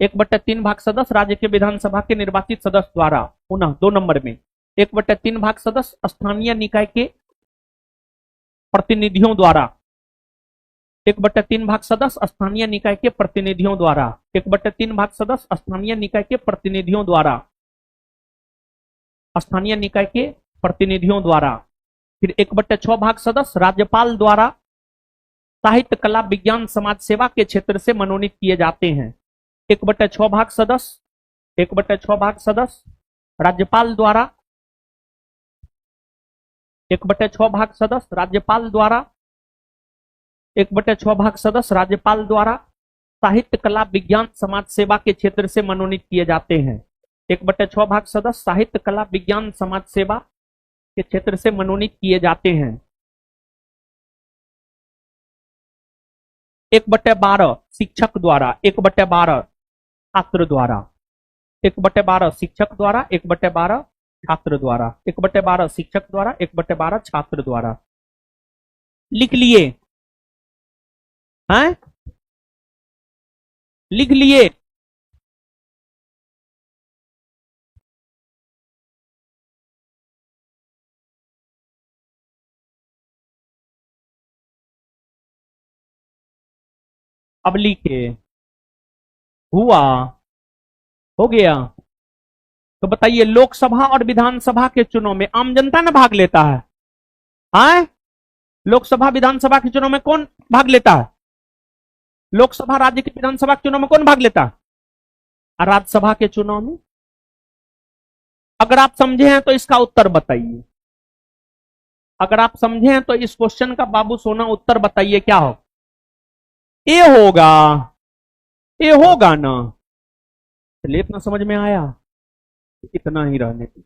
1/3 भाग सदस्य राज्य के विधानसभा के निर्वाचित सदस्य द्वारा, पुनः 2 नंबर में 1/3 भाग सदस्य स्थानीय निकाय के प्रतिनिधियों द्वारा, 1/3 भाग सदस्य स्थानीय निकाय के प्रतिनिधियों द्वारा, 1/3 भाग सदस्य स्थानीय निकाय के प्रतिनिधियों द्वारा, स्थानीय निकाय के प्रतिनिधियों द्वारा। फिर 1/6 भाग सदस्य राज्यपाल द्वारा साहित्य, कला, विज्ञान, समाज सेवा के क्षेत्र से मनोनीत किए जाते हैं। 1/6 भाग सदस्य, 1/6 भाग सदस्य राज्यपाल द्वारा, 1/6 भाग सदस्य राज्यपाल द्वारा, 1/6 भाग सदस्य राज्यपाल द्वारा साहित्य, कला, विज्ञान, समाज सेवा के क्षेत्र से मनोनीत किए जाते हैं। 1/6 भाग सदस्य साहित्य, कला, विज्ञान, समाज सेवा के क्षेत्र से मनोनीत किए जाते हैं। 1/12 शिक्षक द्वारा, 1/12 छात्र द्वारा, 1/12 शिक्षक द्वारा, 1/12 छात्र द्वारा, 1/12 शिक्षक द्वारा, 1/12 छात्र द्वारा। लिख लिए हैं? लिख लिए? अब लिखे, हुआ, हो गया। तो बताइए, लोकसभा और विधानसभा के चुनाव में आम जनता ना भाग लेता है? आए? लोकसभा विधानसभा के चुनाव में कौन भाग लेता है? लोकसभा राज्य के विधानसभा के चुनाव में कौन भाग लेता है? और राज्यसभा के चुनाव में? अगर आप समझे हैं तो इसका उत्तर बताइए। अगर आप समझे तो इस क्वेश्चन का बाबू सोना उत्तर बताइए क्या हो? ए होगा, ए होगा ना। चलिए इतना समझ में आया, इतना ही रहने दीजिए।